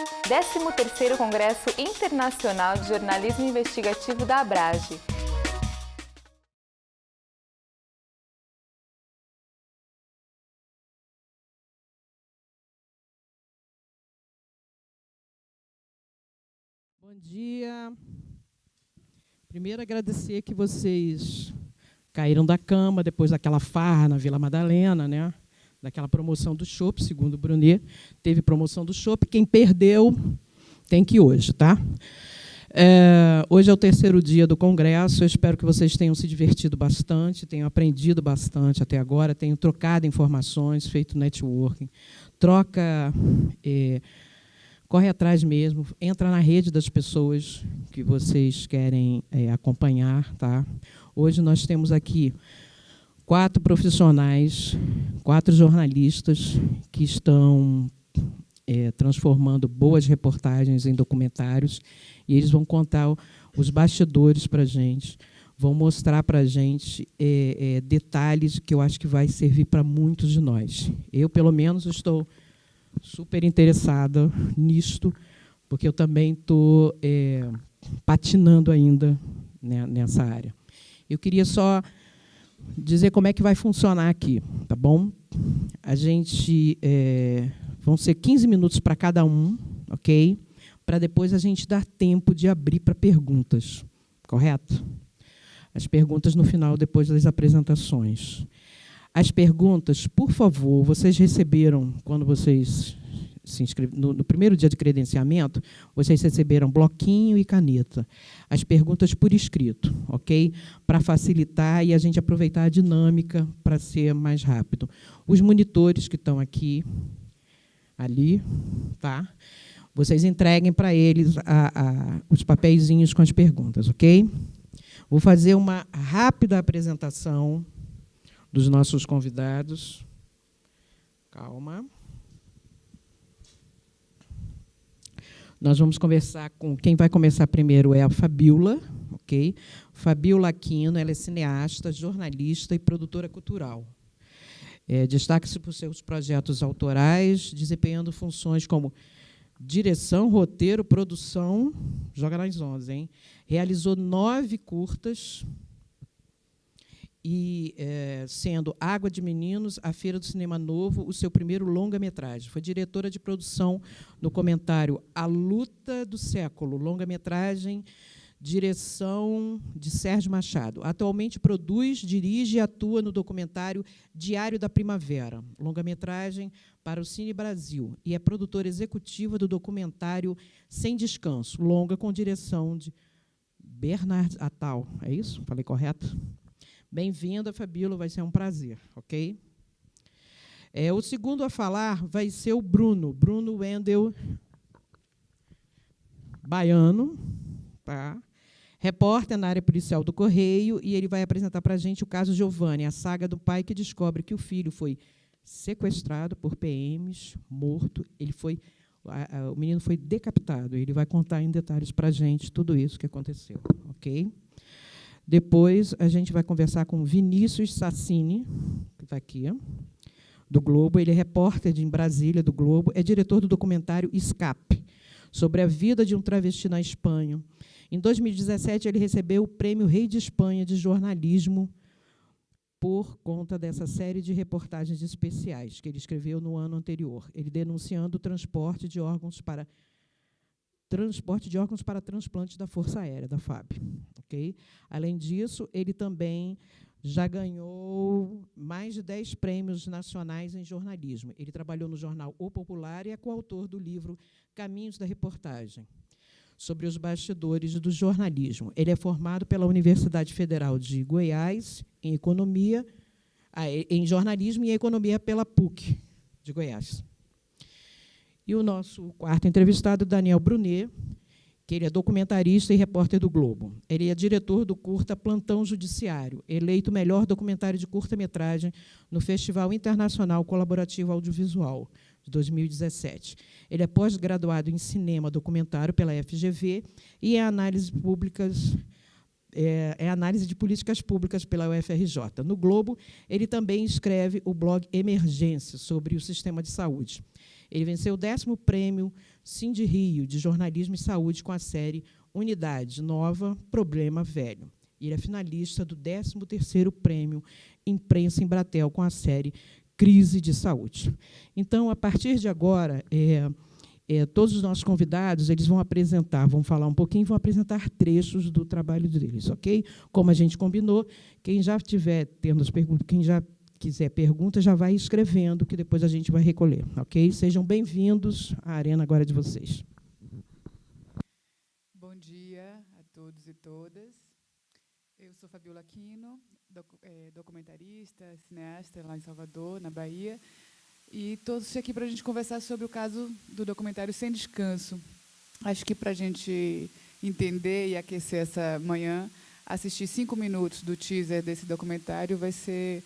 13º Congresso Internacional de Jornalismo Investigativo da Abrage. Bom dia. Primeiro, agradecer que vocês caíram da cama depois daquela farra na Vila Madalena, né? Daquela promoção do chopp, segundo o Brunet. Teve promoção do chopp. Quem perdeu tem que ir hoje, tá? Hoje é o 3º dia do Congresso. Eu espero que vocês tenham se divertido bastante, tenham aprendido bastante até agora, tenham trocado informações, feito networking. Corre atrás mesmo, entra na rede das pessoas que vocês querem acompanhar. Tá? Hoje nós temos aqui 4 profissionais, 4 jornalistas que estão transformando boas reportagens em documentários, e eles vão contar os bastidores para a gente, vão mostrar para a gente detalhes que eu acho que vai servir para muitos de nós. Eu, pelo menos, estou super interessada nisto, porque eu também estou patinando ainda, né, nessa área. Eu queria só dizer como é que vai funcionar aqui, tá bom? A gente vão ser 15 minutos para cada um, ok? Para depois a gente dar tempo de abrir para perguntas, correto? As perguntas no final, depois das apresentações. As perguntas, por favor, vocês receberam, quando vocês se inscreveram, no primeiro dia de credenciamento, vocês receberam bloquinho e caneta. As perguntas por escrito, ok? Para facilitar e a gente aproveitar a dinâmica para ser mais rápido. Os monitores que estão aqui, ali, tá? Vocês entreguem para eles os papeizinhos com as perguntas, ok? Vou fazer uma rápida apresentação dos nossos convidados. Calma. Nós vamos conversar com... Quem vai começar primeiro é a Fabíola, ok? Fabíola Aquino, ela é cineasta, jornalista e produtora cultural. Destaca-se por seus projetos autorais, desempenhando funções como direção, roteiro, produção... Joga nas 11, hein? Realizou 9 curtas, e sendo Água de Meninos, A Feira do Cinema Novo, o seu primeiro longa-metragem. Foi diretora de produção no documentário A Luta do Século, longa-metragem, direção de Sérgio Machado. Atualmente produz, dirige e atua no documentário Diário da Primavera, longa-metragem para o Cine Brasil, e é produtora executiva do documentário Sem Descanso, longa com direção de Bernard Attal. É isso? Falei correto? Bem-vinda, Fabíola, vai ser um prazer, ok? O segundo a falar vai ser o Bruno Wendel, baiano, tá? Repórter na área policial do Correio, e ele vai apresentar para a gente o caso Giovanni, a saga do pai que descobre que o filho foi sequestrado por PMs, morto, o menino foi decapitado. Ele vai contar em detalhes para a gente tudo isso que aconteceu, ok? Depois, a gente vai conversar com Vinícius Sassini, que está aqui, do Globo. Ele é repórter em Brasília, do Globo. É diretor do documentário Escape, sobre a vida de um travesti na Espanha. Em 2017, ele recebeu o Prêmio Rei de Espanha de Jornalismo por conta dessa série de reportagens especiais que ele escreveu no ano anterior. Ele denunciando o transporte de órgãos para transplante da Força Aérea, da FAB. Okay? Além disso, ele também já ganhou mais de 10 prêmios nacionais em jornalismo. Ele trabalhou no jornal O Popular e é coautor do livro Caminhos da Reportagem, sobre os bastidores do jornalismo. Ele é formado pela Universidade Federal de Goiás em jornalismo e economia pela PUC de Goiás. E o nosso quarto entrevistado, Daniel Brunet, que ele é documentarista e repórter do Globo. Ele é diretor do curta Plantão Judiciário, eleito melhor documentário de curta-metragem no Festival Internacional Colaborativo Audiovisual, de 2017. Ele é pós-graduado em cinema documentário pela FGV e análise de políticas públicas pela UFRJ. No Globo, ele também escreve o blog Emergência, sobre o sistema de saúde. Ele venceu o 10º prêmio Cindy Rio de Jornalismo e Saúde com a série Unidade Nova, Problema Velho. Ele é finalista do 13º prêmio Imprensa Embratel com a série Crise de Saúde. Então, a partir de agora, todos os nossos convidados eles vão falar um pouquinho, vão apresentar trechos do trabalho deles, ok? Como a gente combinou, quem já estiver tendo as perguntas, quem já quiser pergunta, já vai escrevendo, que depois a gente vai recolher, ok? Sejam bem-vindos à arena agora de vocês. Bom dia a todos e todas. Eu sou Fabiola Aquino, documentarista, cineasta lá em Salvador, na Bahia, e estou aqui para a gente conversar sobre o caso do documentário Sem Descanso. Acho que para a gente entender e aquecer essa manhã, assistir 5 minutos do teaser desse documentário vai ser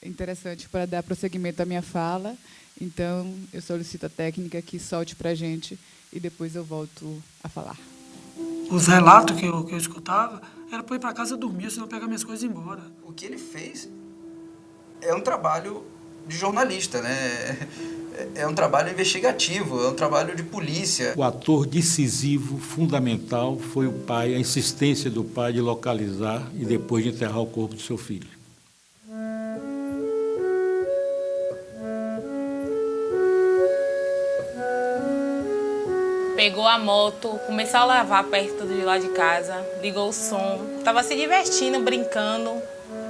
interessante para dar prosseguimento à minha fala. Então, eu solicito a técnica que solte para a gente e depois eu volto a falar. Os relatos que eu escutava era para ir para casa dormir, senão pegar minhas coisas e ir embora. O que ele fez é um trabalho de jornalista, né? É um trabalho investigativo, é um trabalho de polícia. O ator decisivo, fundamental, foi o pai, a insistência do pai de localizar e depois de enterrar o corpo do seu filho. Pegou a moto, começou a lavar perto de lá de casa, ligou o som, estava se divertindo, brincando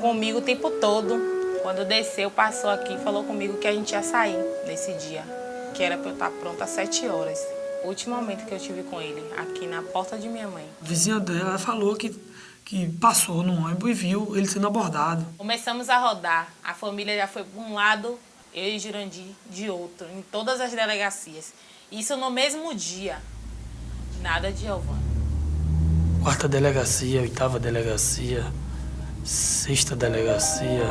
comigo o tempo todo. Quando desceu, passou aqui e falou comigo que a gente ia sair nesse dia, que era para eu estar pronta às 7 horas. O último momento que eu tive com ele, aqui na porta de minha mãe. A vizinha dela falou que passou no ônibus e viu ele sendo abordado. Começamos a rodar, a família já foi para um lado, eu e Jurandir de outro, em todas as delegacias. Isso no mesmo dia. Nada de Giovana. 4ª delegacia, 8ª delegacia, 6ª delegacia.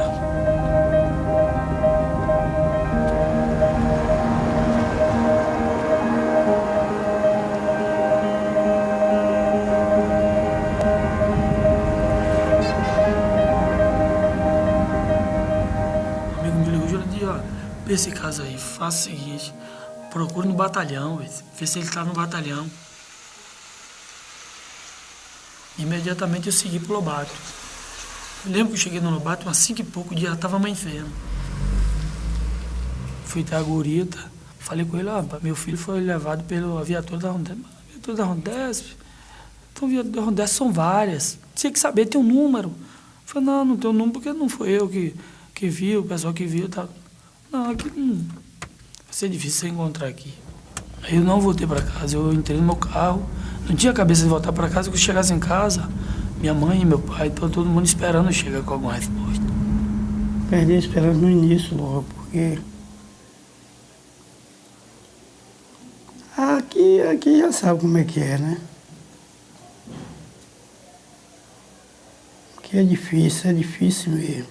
Um amigo me ligou, Jurandir, ó, esse caso aí, faça o seguinte, procure no batalhão, vê se ele está no batalhão. Imediatamente eu segui pro Lobato. Eu lembro que eu cheguei no Lobato, umas 5 e pouco dias, estava mais enfermo. Fui até a Gurita, falei com ele, meu filho foi levado pela viatura da Rondesp. Viatura da Rondesp? Então, viatura da Rondesp são várias. Tinha que saber, tem um número. Eu falei, não tem um número porque não foi eu que vi, o pessoal que viu. Tá. Não, aqui vai ser difícil você encontrar aqui. Aí eu não voltei para casa, eu entrei no meu carro. Não tinha cabeça de voltar para casa, quando eu chegasse em casa, minha mãe e meu pai, todo mundo esperando eu chegar com alguma resposta. Perdi a esperança no início, logo, porque aqui já sabe como é que é, né? Aqui é difícil mesmo.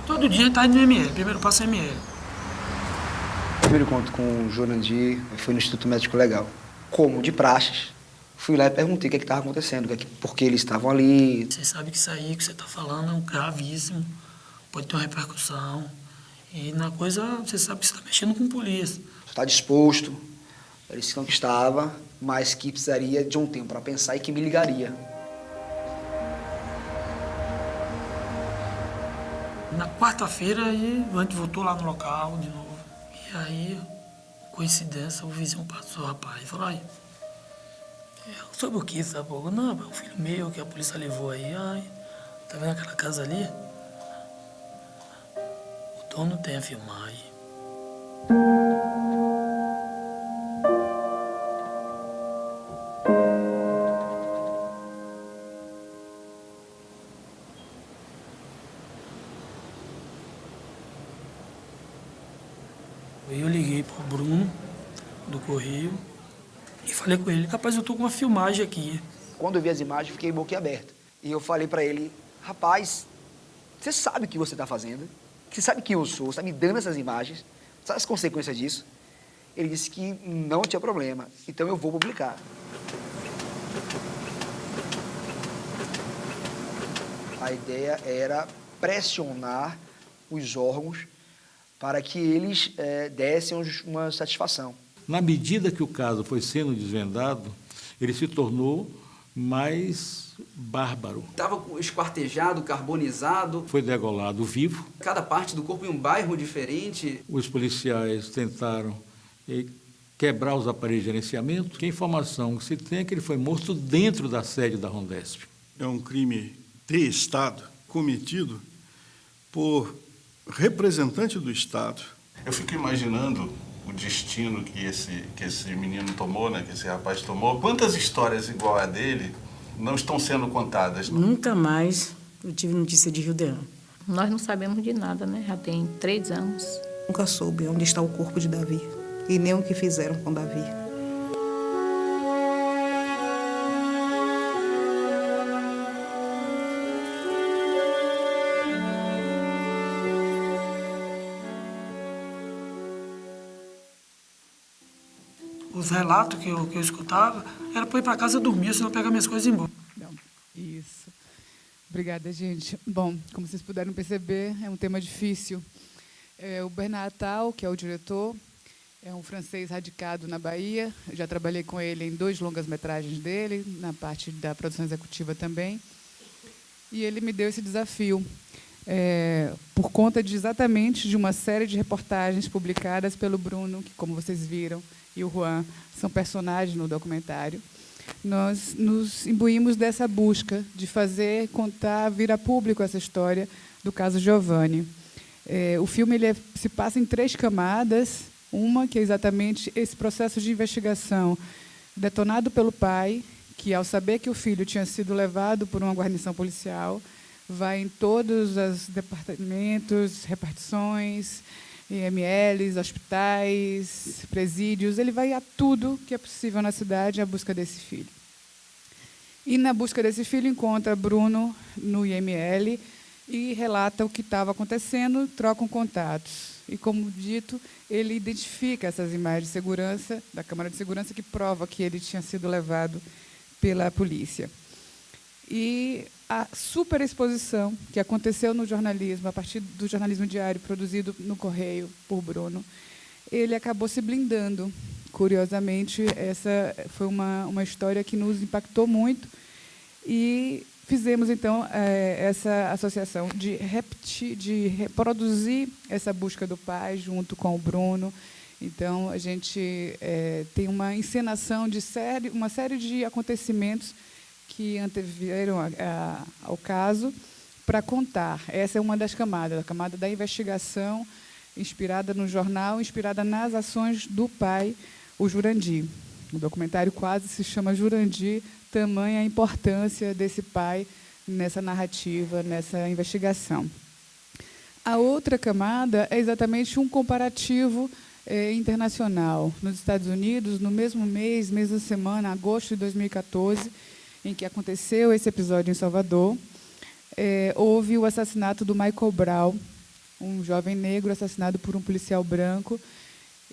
Todo dia está indo no ML, primeiro passo é ML. O primeiro encontro com o Jurandir foi no Instituto Médico Legal. Como de praxes, fui lá e perguntei o que estava acontecendo, por que eles estavam ali. Você sabe que isso aí que você está falando é um gravíssimo, pode ter uma repercussão. E na coisa, você sabe que você está mexendo com polícia. Você está disposto, ele disse que estava, mas que precisaria de um tempo para pensar e que me ligaria. Na quarta-feira, a gente voltou lá no local de novo. E aí, coincidência, o vizinho passou, rapaz, e falou, ai, sobre o que, sabe? Não, é um filho meu que a polícia levou aí. Ai, tá vendo aquela casa ali? O dono tem a filmagem. Eu liguei pro Bruno, do Correio, e falei com ele, rapaz, eu tô com uma filmagem aqui. Quando eu vi as imagens, fiquei boquiaberto. E eu falei pra ele, rapaz, você sabe o que você tá fazendo? Você sabe quem eu sou? Você tá me dando essas imagens? Sabe as consequências disso? Ele disse que não tinha problema, então eu vou publicar. A ideia era pressionar os órgãos para que eles dessem uma satisfação. Na medida que o caso foi sendo desvendado, ele se tornou mais bárbaro. Estava esquartejado, carbonizado. Foi degolado vivo. Cada parte do corpo em um bairro diferente. Os policiais tentaram quebrar os aparelhos de gerenciamento. Que a informação que se tem é que ele foi morto dentro da sede da Rondesp. É um crime de Estado cometido por representante do Estado. Eu fico imaginando o destino que esse menino tomou, né, que esse rapaz tomou. Quantas histórias igual a dele não estão sendo contadas? Nunca mais eu tive notícia de Rildean. Nós não sabemos de nada, né? Já tem 3 anos. Nunca soube onde está o corpo de Davi e nem o que fizeram com Davi. Os relatos que eu escutava era para ir para casa dormir, senão pegar minhas coisas e ir embora. Não, isso. Obrigada, gente. Bom, como vocês puderam perceber, é um tema difícil. O Bernard Atal, que é o diretor, é um francês radicado na Bahia. Eu já trabalhei com ele em 2 longas-metragens dele, na parte da produção executiva também. E ele me deu esse desafio, por conta exatamente de uma série de reportagens publicadas pelo Bruno, que, como vocês viram, e o Juan são personagens no documentário. Nós nos imbuímos dessa busca de fazer, contar, vir a público essa história do caso Giovanni. O filme se passa em 3 camadas. Uma que é exatamente esse processo de investigação detonado pelo pai, que, ao saber que o filho tinha sido levado por uma guarnição policial, vai em todos os departamentos, repartições, IMLs, hospitais, presídios. Ele vai a tudo que é possível na cidade à busca desse filho. E, na busca desse filho, encontra Bruno no IML e relata o que estava acontecendo, trocam contatos. E, como dito, ele identifica essas imagens de segurança, da câmara de segurança, que prova que ele tinha sido levado pela polícia. E a superexposição que aconteceu no jornalismo, a partir do jornalismo diário produzido no Correio por Bruno, ele acabou se blindando. Curiosamente, essa foi uma história que nos impactou muito e fizemos, então, essa associação de reproduzir essa busca do pai junto com o Bruno. Então, a gente tem uma encenação de uma série de acontecimentos que antevieram ao caso para contar. Essa é uma das camadas, a camada da investigação, inspirada no jornal, inspirada nas ações do pai, o Jurandir. O documentário quase se chama Jurandir, tamanha a importância desse pai nessa narrativa, nessa investigação. A outra camada é exatamente um comparativo internacional. Nos Estados Unidos, no mesmo mês, mesma semana, agosto de 2014, em que aconteceu esse episódio em Salvador, houve o assassinato do Michael Brown, um jovem negro assassinado por um policial branco.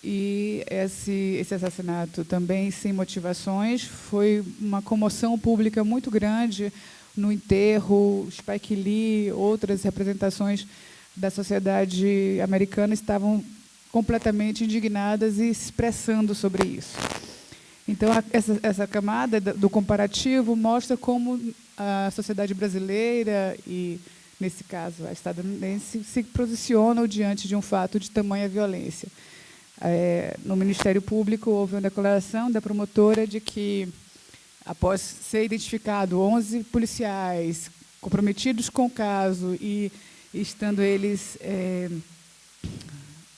E esse assassinato, também sem motivações, foi uma comoção pública muito grande no enterro. Spike Lee, outras representações da sociedade americana estavam completamente indignadas e se expressando sobre isso. Então, essa camada do comparativo mostra como a sociedade brasileira e, nesse caso, a estadunidense, se posicionam diante de um fato de tamanha violência. No Ministério Público, houve uma declaração da promotora de que, após ser identificado 11 policiais comprometidos com o caso e estando eles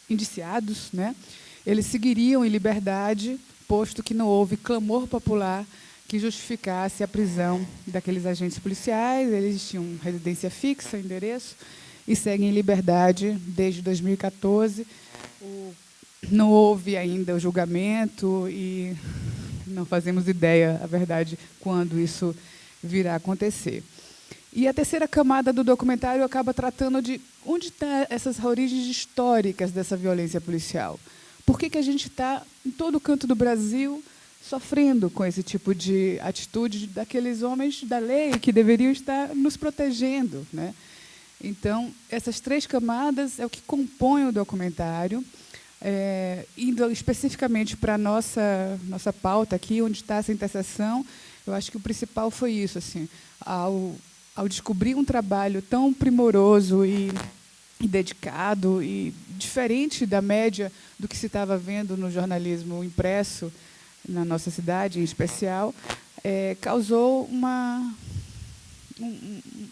indiciados, né, eles seguiriam em liberdade, posto que não houve clamor popular que justificasse a prisão daqueles agentes policiais. Eles tinham residência fixa, endereço, e seguem em liberdade desde 2014. Não houve ainda o julgamento e não fazemos ideia, a verdade, quando isso virá a acontecer. E a terceira camada do documentário acaba tratando de onde estão essas origens históricas dessa violência policial. Por que a gente está, em todo canto do Brasil, sofrendo com esse tipo de atitude daqueles homens da lei que deveriam estar nos protegendo, né? Então, essas 3 camadas é o que compõe o documentário. Indo especificamente para a nossa pauta aqui, onde está essa interseção, eu acho que o principal foi isso, assim, ao descobrir um trabalho tão primoroso e dedicado e diferente da média do que se estava vendo no jornalismo impresso na nossa cidade, em especial, causou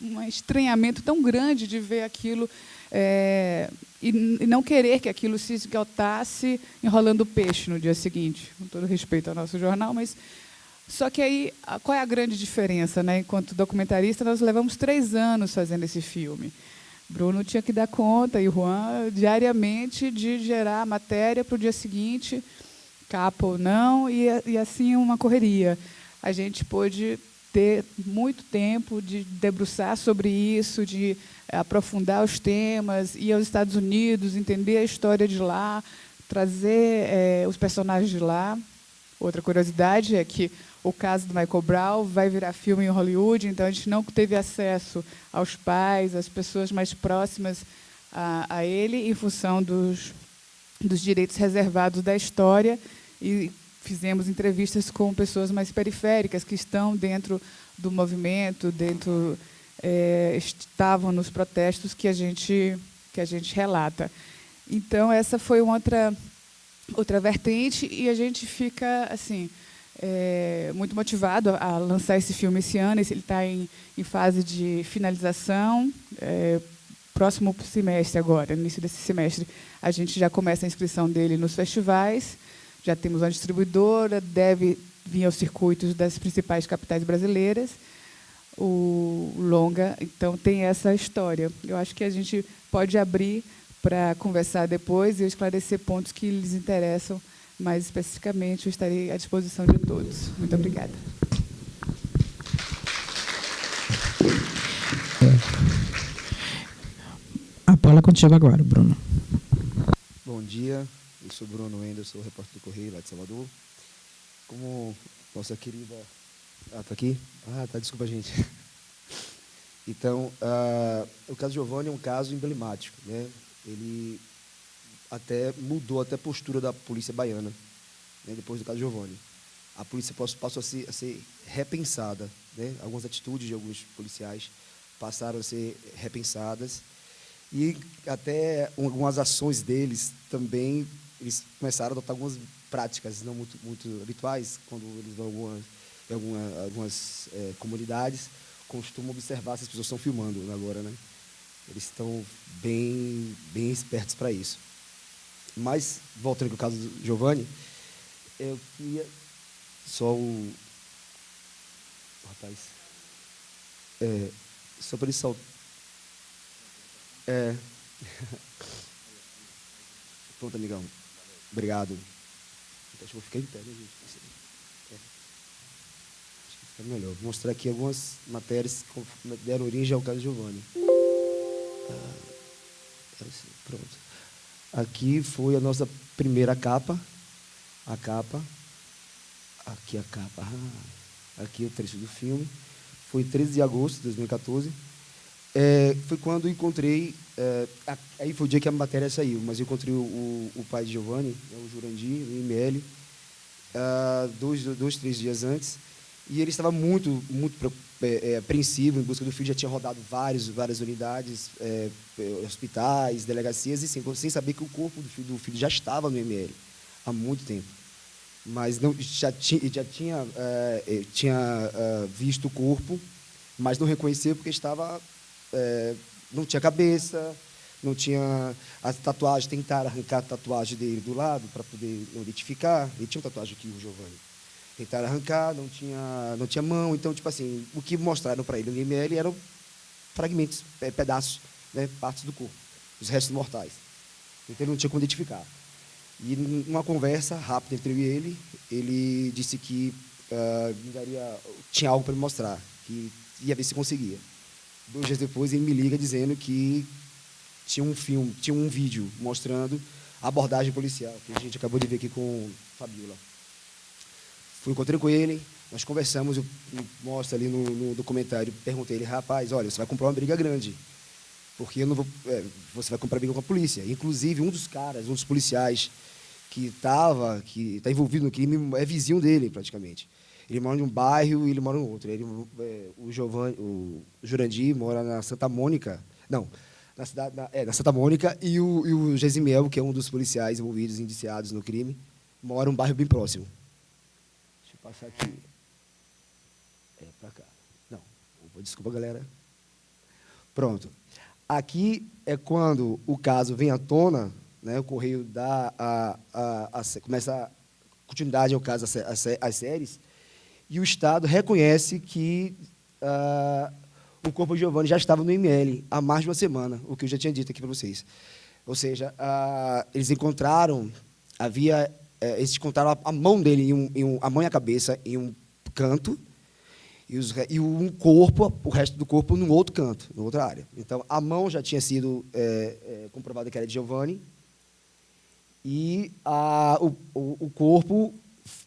um estranhamento tão grande de ver aquilo e não querer que aquilo se esgotasse enrolando peixe no dia seguinte, com todo respeito ao nosso jornal, mas só que aí qual é a grande diferença, né? Enquanto documentarista, nós levamos 3 anos fazendo esse filme. Bruno tinha que dar conta, e o Juan, diariamente, de gerar a matéria para o dia seguinte, capa ou não, e assim uma correria. A gente pôde ter muito tempo de debruçar sobre isso, de aprofundar os temas, ir aos Estados Unidos, entender a história de lá, trazer os personagens de lá. Outra curiosidade é que o caso do Michael Brown vai virar filme em Hollywood, então a gente não teve acesso aos pais, às pessoas mais próximas a ele, em função dos direitos reservados da história, e fizemos entrevistas com pessoas mais periféricas, que estão dentro do movimento, estavam nos protestos que a gente relata. Então, essa foi uma outra vertente, e a gente fica assim muito motivado a lançar esse filme esse ano. Ele está em fase de finalização. Próximo semestre agora, no início desse semestre, a gente já começa a inscrição dele nos festivais. Já temos uma distribuidora, deve vir aos circuitos das principais capitais brasileiras. O longa, então, tem essa história. Eu acho que a gente pode abrir para conversar depois e esclarecer pontos que lhes interessam mais especificamente. Eu estarei à disposição de todos. Muito obrigada. A bola é contigo agora, Bruno. Bom dia, eu sou Bruno Wender, sou repórter do Correio lá de Salvador. Como nossa querida... tá aqui? Tá, desculpa, gente. Então, o caso Giovanni é um caso emblemático, né? Ele mudou até a postura da polícia baiana, né, depois do caso Giovanni. A polícia passou a ser repensada, né? Algumas atitudes de alguns policiais passaram a ser repensadas, e até algumas ações deles também, eles começaram a adotar algumas práticas não muito habituais. Quando eles vão em algumas comunidades, costumam observar se as pessoas estão filmando agora, né? Eles estão bem espertos para isso. Mas, voltando ao caso do Giovanni, eu queria só rapaz, só para ele saltar. Pronto, amigão. Obrigado. Acho que vou ficar em pé, né, gente? Acho que fica melhor. Vou mostrar aqui algumas matérias que deram origem ao caso Giovanni. Pronto. Aqui foi a nossa primeira capa. A capa. Aqui a capa. Aqui é o trecho do filme. Foi 13 de agosto de 2014. Foi quando encontrei... aí foi o dia que a matéria saiu, mas eu encontrei o pai de Giovanni, o Jurandir, no IML, 3 dias antes, e ele estava muito apreensivo em busca do filho. Já tinha rodado várias unidades, hospitais, delegacias, e sem saber que o corpo do filho já estava no IML há muito tempo. Mas já tinha visto o corpo, mas não reconheceu porque estava... não tinha cabeça, não tinha as tatuagens. Tentaram arrancar a tatuagem dele do lado para poder identificar. Ele tinha uma tatuagem aqui, o Giovanni. Tentaram arrancar, não tinha mão. Então, tipo assim, o que mostraram para ele no IML eram fragmentos, pedaços, né, partes do corpo, os restos mortais. Então, ele não tinha como identificar. E, numa conversa rápida entre eu e ele disse que tinha algo para me mostrar, que ia ver se conseguia. 2 dias depois, ele me liga dizendo que tinha um vídeo mostrando a abordagem policial, que a gente acabou de ver aqui com Fabiola. Encontrei com ele, nós conversamos, eu mostro ali no documentário, perguntei ele: rapaz, olha, você vai comprar uma briga grande. porque eu não vou, você vai comprar briga com a polícia. Inclusive, um dos policiais que está envolvido no crime é vizinho dele, praticamente. Ele mora em um bairro e ele mora em outro. O Jurandir mora na Santa Mônica, não, na Santa Mônica, e o Gesimiel, que é um dos policiais envolvidos, indiciados no crime, mora em um bairro bem próximo. Deixa eu passar aqui. Para cá. Não, desculpa, galera. Pronto. Aqui é quando o caso vem à tona, né, o Correio começa a continuidade ao caso, as séries, e o Estado reconhece que o corpo de Giovanni já estava no IML há mais de uma semana, o que eu já tinha dito aqui para vocês. Ou seja, eles encontraram a mão dele, a mão e a cabeça em um canto, e um corpo, o resto do corpo, num outro canto, em outra área. Então, a mão já tinha sido comprovada que era de Giovanni, e o corpo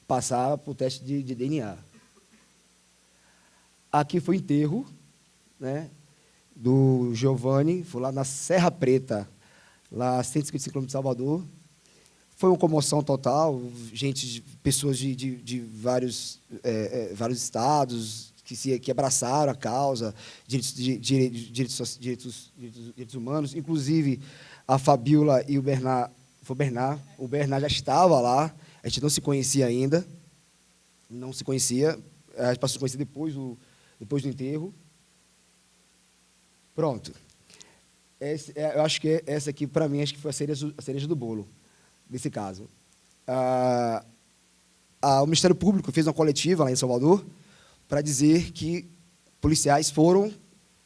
passava por teste de DNA. Aqui foi o enterro, né, do Giovanni, foi lá na Serra Preta, lá a 155 km de Salvador. Foi uma comoção total, pessoas de vários estados que abraçaram a causa, direitos humanos, inclusive a Fabiola e o Bernard. O Bernard já estava lá, a gente não se conhecia ainda, a gente passou a se conhecer depois do enterro. Pronto. Eu acho que essa aqui, para mim, acho que foi a cereja do bolo desse caso. O Ministério Público fez uma coletiva lá em Salvador para dizer que policiais foram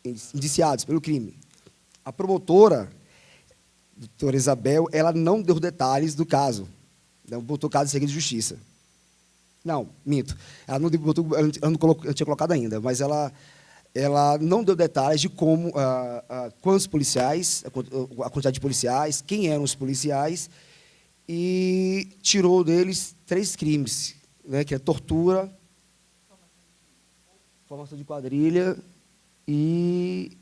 indiciados pelo crime. A promotora, doutora Isabel, ela não deu detalhes do caso. Não botou caso em segredo de justiça. Não, minto. Ela não tinha colocado ainda, mas ela não deu detalhes de como, quantos policiais, a quantidade de policiais, quem eram os policiais, e tirou deles 3 crimes, né, que é tortura, formação de quadrilha e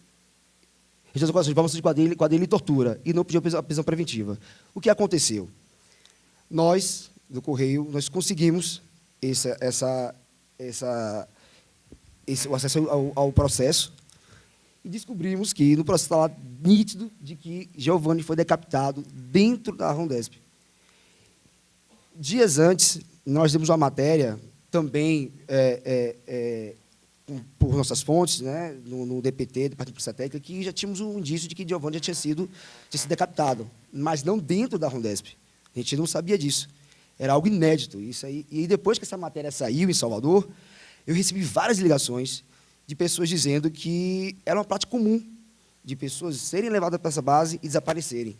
formação de quadrilha e tortura, e não pediu a prisão preventiva. O que aconteceu? Nós, do Correio, nós conseguimos o acesso ao processo e descobrimos que no processo estava nítido de que Giovanni foi decapitado dentro da Rondesp. Dias antes, nós demos uma matéria, também por nossas fontes, né, no DPT, Departamento de Polícia Técnica, que já tínhamos um indício de que Giovanni já tinha sido decapitado, mas não dentro da Rondesp. A gente não sabia disso. Era algo inédito. Isso aí. E depois que essa matéria saiu em Salvador, eu recebi várias ligações de pessoas dizendo que era uma prática comum de pessoas serem levadas para essa base e desaparecerem.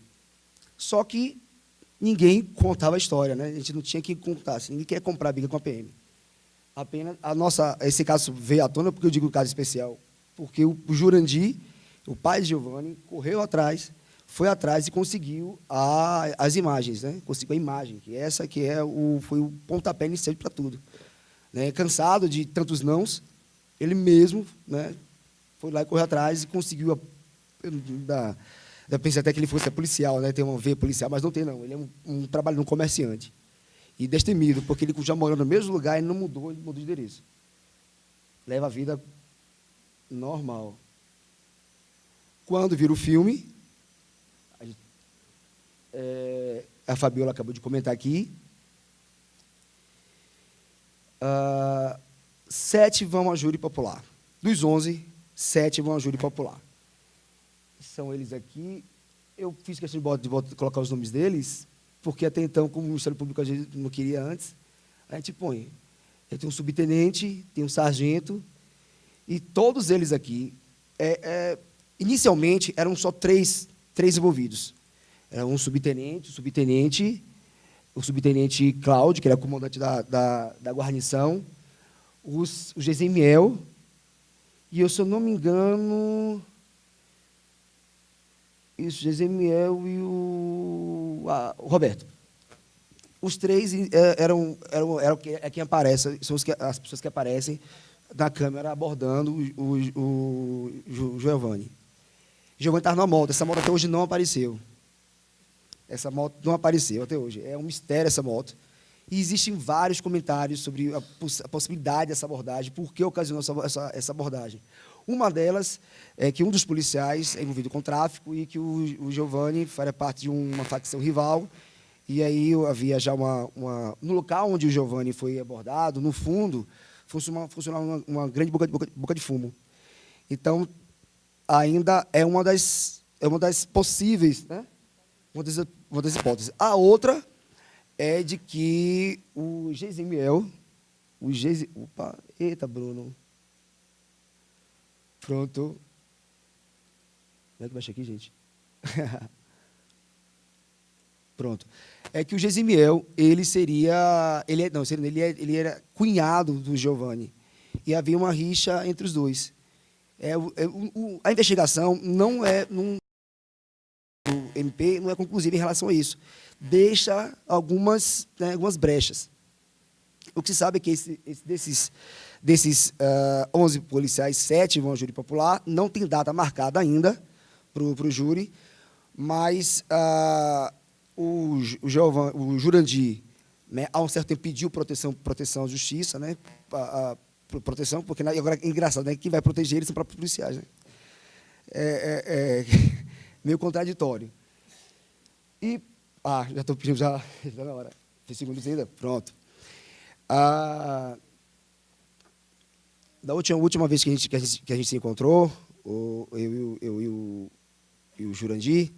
Só que ninguém contava a história, né? A gente não tinha que contar. Assim, ninguém quer comprar briga com a PM. Apenas esse caso veio à tona, porque eu digo caso especial, porque o Jurandir, o pai de Giovanni, correu atrás, foi atrás e conseguiu as imagens, né? Conseguiu a imagem, que essa que foi o pontapé inicial para tudo. Né? Cansado de tantos nãos, ele mesmo, né, foi lá e correu atrás e conseguiu. Eu pensei até que ele fosse policial, né? Tem uma veia policial, mas não tem, não. Ele é um trabalhador, um comerciante. E destemido, porque ele já morou no mesmo lugar e não mudou, ele mudou de endereço. Leva a vida normal. Quando vira o filme, a Fabiola acabou de comentar aqui, 7 vão a júri popular. Dos 11, 7 vão a júri popular. São eles aqui. Eu fiz questão de colocar os nomes deles, porque até então, como o Ministério Público a gente não queria antes, a gente põe. Tem um subtenente, tem um sargento, e todos eles aqui, inicialmente, eram só três envolvidos. Era um subtenente, o subtenente Cláudio, que era comandante da guarnição, o Gesimiel, e eu, se eu não me engano, isso, Gesimiel e o Roberto. Os 3 eram quem aparece, são as pessoas que aparecem na câmera abordando o Giovanni. Giovanni estava numa moto. Essa moto até hoje não apareceu. Essa moto não apareceu até hoje. É um mistério essa moto. E existem vários comentários sobre a possibilidade dessa abordagem, por que ocasionou essa abordagem. Uma delas é que um dos policiais é envolvido com tráfico e que o Giovanni faria parte de uma facção rival. E aí havia já no local onde o Giovanni foi abordado, no fundo, funcionava uma grande boca de fumo. Então, ainda é uma das possíveis, né? Uma das hipóteses. A outra é de que o Gesimiel, opa, eita, Bruno. Pronto. Como é que baixa aqui, gente? Pronto. É que o Gesimiel, ele era cunhado do Giovanni. E havia uma rixa entre os dois. A investigação não é... o MP não é conclusiva em relação a isso. Deixa algumas brechas. O que se sabe é que desses 11 policiais, 7 vão ao júri popular. Não tem data marcada ainda para o júri, mas o Jurandir, né, há um certo tempo, pediu proteção à justiça, né, proteção, porque agora é engraçado, né, quem vai proteger eles são os próprios policiais. Né? Meio contraditório. E já estou pedindo, já está na hora. Tem segundos ainda? Pronto. Da última vez que a gente se encontrou, eu e o Jurandir,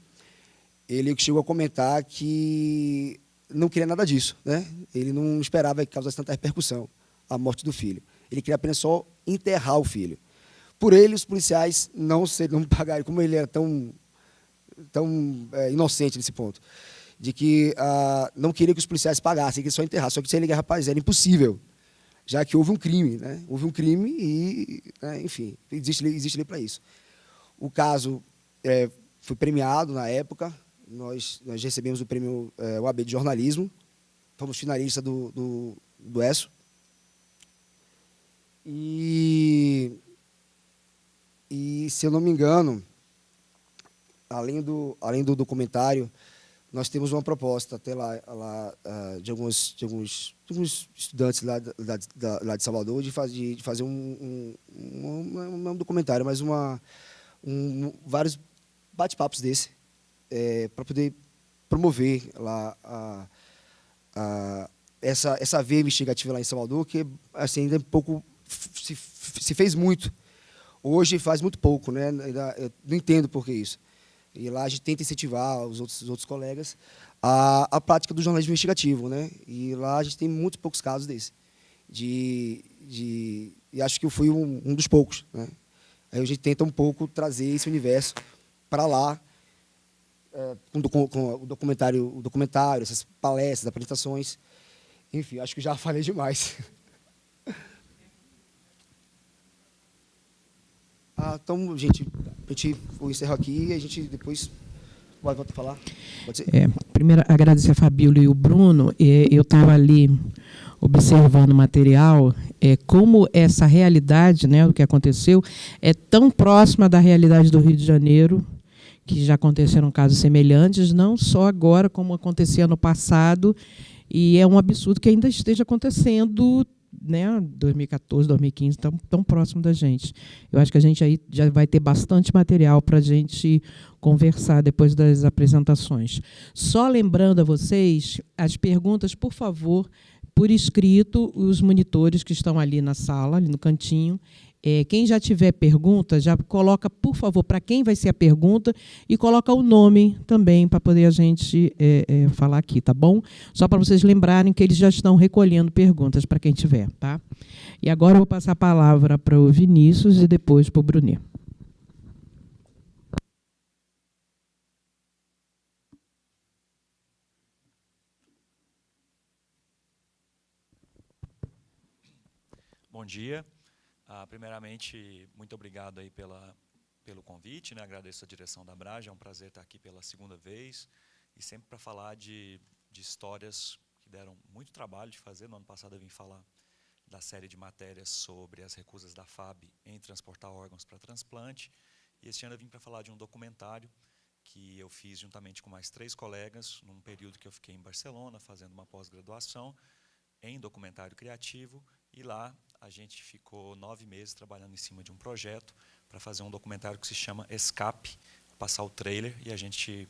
ele chegou a comentar que não queria nada disso, né? Ele não esperava que causasse tanta repercussão a morte do filho. Ele queria apenas só enterrar o filho. Por ele, os policiais não pagaram, como ele era tão inocente nesse ponto, de que não queria que os policiais pagassem, que só enterrassem. Só que, se ele ligar, rapaz, era impossível, já que houve um crime, né? Houve um crime e, enfim, existe lei para isso. O caso foi premiado na época. Nós recebemos o prêmio OAB de jornalismo, fomos finalistas do ESSO. E, se eu não me engano, além do documentário, nós temos uma proposta até lá de alguns estudantes lá de Salvador de fazer um documentário, mas vários bate-papos desse, para poder promover lá essa veia investigativa lá em Salvador, que assim, ainda pouco se fez muito. Hoje faz muito pouco, né? Eu não entendo por que isso. E lá a gente tenta incentivar os outros colegas a prática do jornalismo investigativo, né? E lá a gente tem muito poucos casos desses. E acho que eu fui um dos poucos, né? Aí a gente tenta um pouco trazer esse universo para lá, com o documentário, essas palestras, apresentações. Enfim, acho que já falei demais. Então, gente, eu encerro aqui e a gente depois volta a falar. Pode ser? Primeiro, agradecer a Fabíola e o Bruno. Eu estava ali observando o material, como essa realidade, né, o que aconteceu, é tão próxima da realidade do Rio de Janeiro, que já aconteceram casos semelhantes, não só agora, como acontecia no passado, e é um absurdo que ainda esteja acontecendo, né, 2014, 2015, tão próximo da gente. Eu acho que a gente aí já vai ter bastante material para a gente conversar depois das apresentações. Só lembrando a vocês, as perguntas, por favor, por escrito, os monitores que estão ali na sala, ali no cantinho. Quem já tiver pergunta, já coloca, por favor, para quem vai ser a pergunta e coloca o nome também para poder a gente falar aqui, tá bom? Só para vocês lembrarem que eles já estão recolhendo perguntas para quem tiver, tá? E agora eu vou passar a palavra para o Vinícius e depois para o Brunet. Bom dia. Primeiramente, muito obrigado aí pelo convite, né? Agradeço a direção da Abrage, é um prazer estar aqui pela segunda vez e sempre para falar de histórias que deram muito trabalho de fazer. No ano passado eu vim falar da série de matérias sobre as recusas da FAB em transportar órgãos para transplante E este ano eu vim para falar de um documentário que eu fiz juntamente com mais 3 colegas, num período que eu fiquei em Barcelona, fazendo uma pós-graduação em documentário criativo, e lá a gente ficou 9 meses trabalhando em cima de um projeto para fazer um documentário que se chama Escape, passar o trailer, e a gente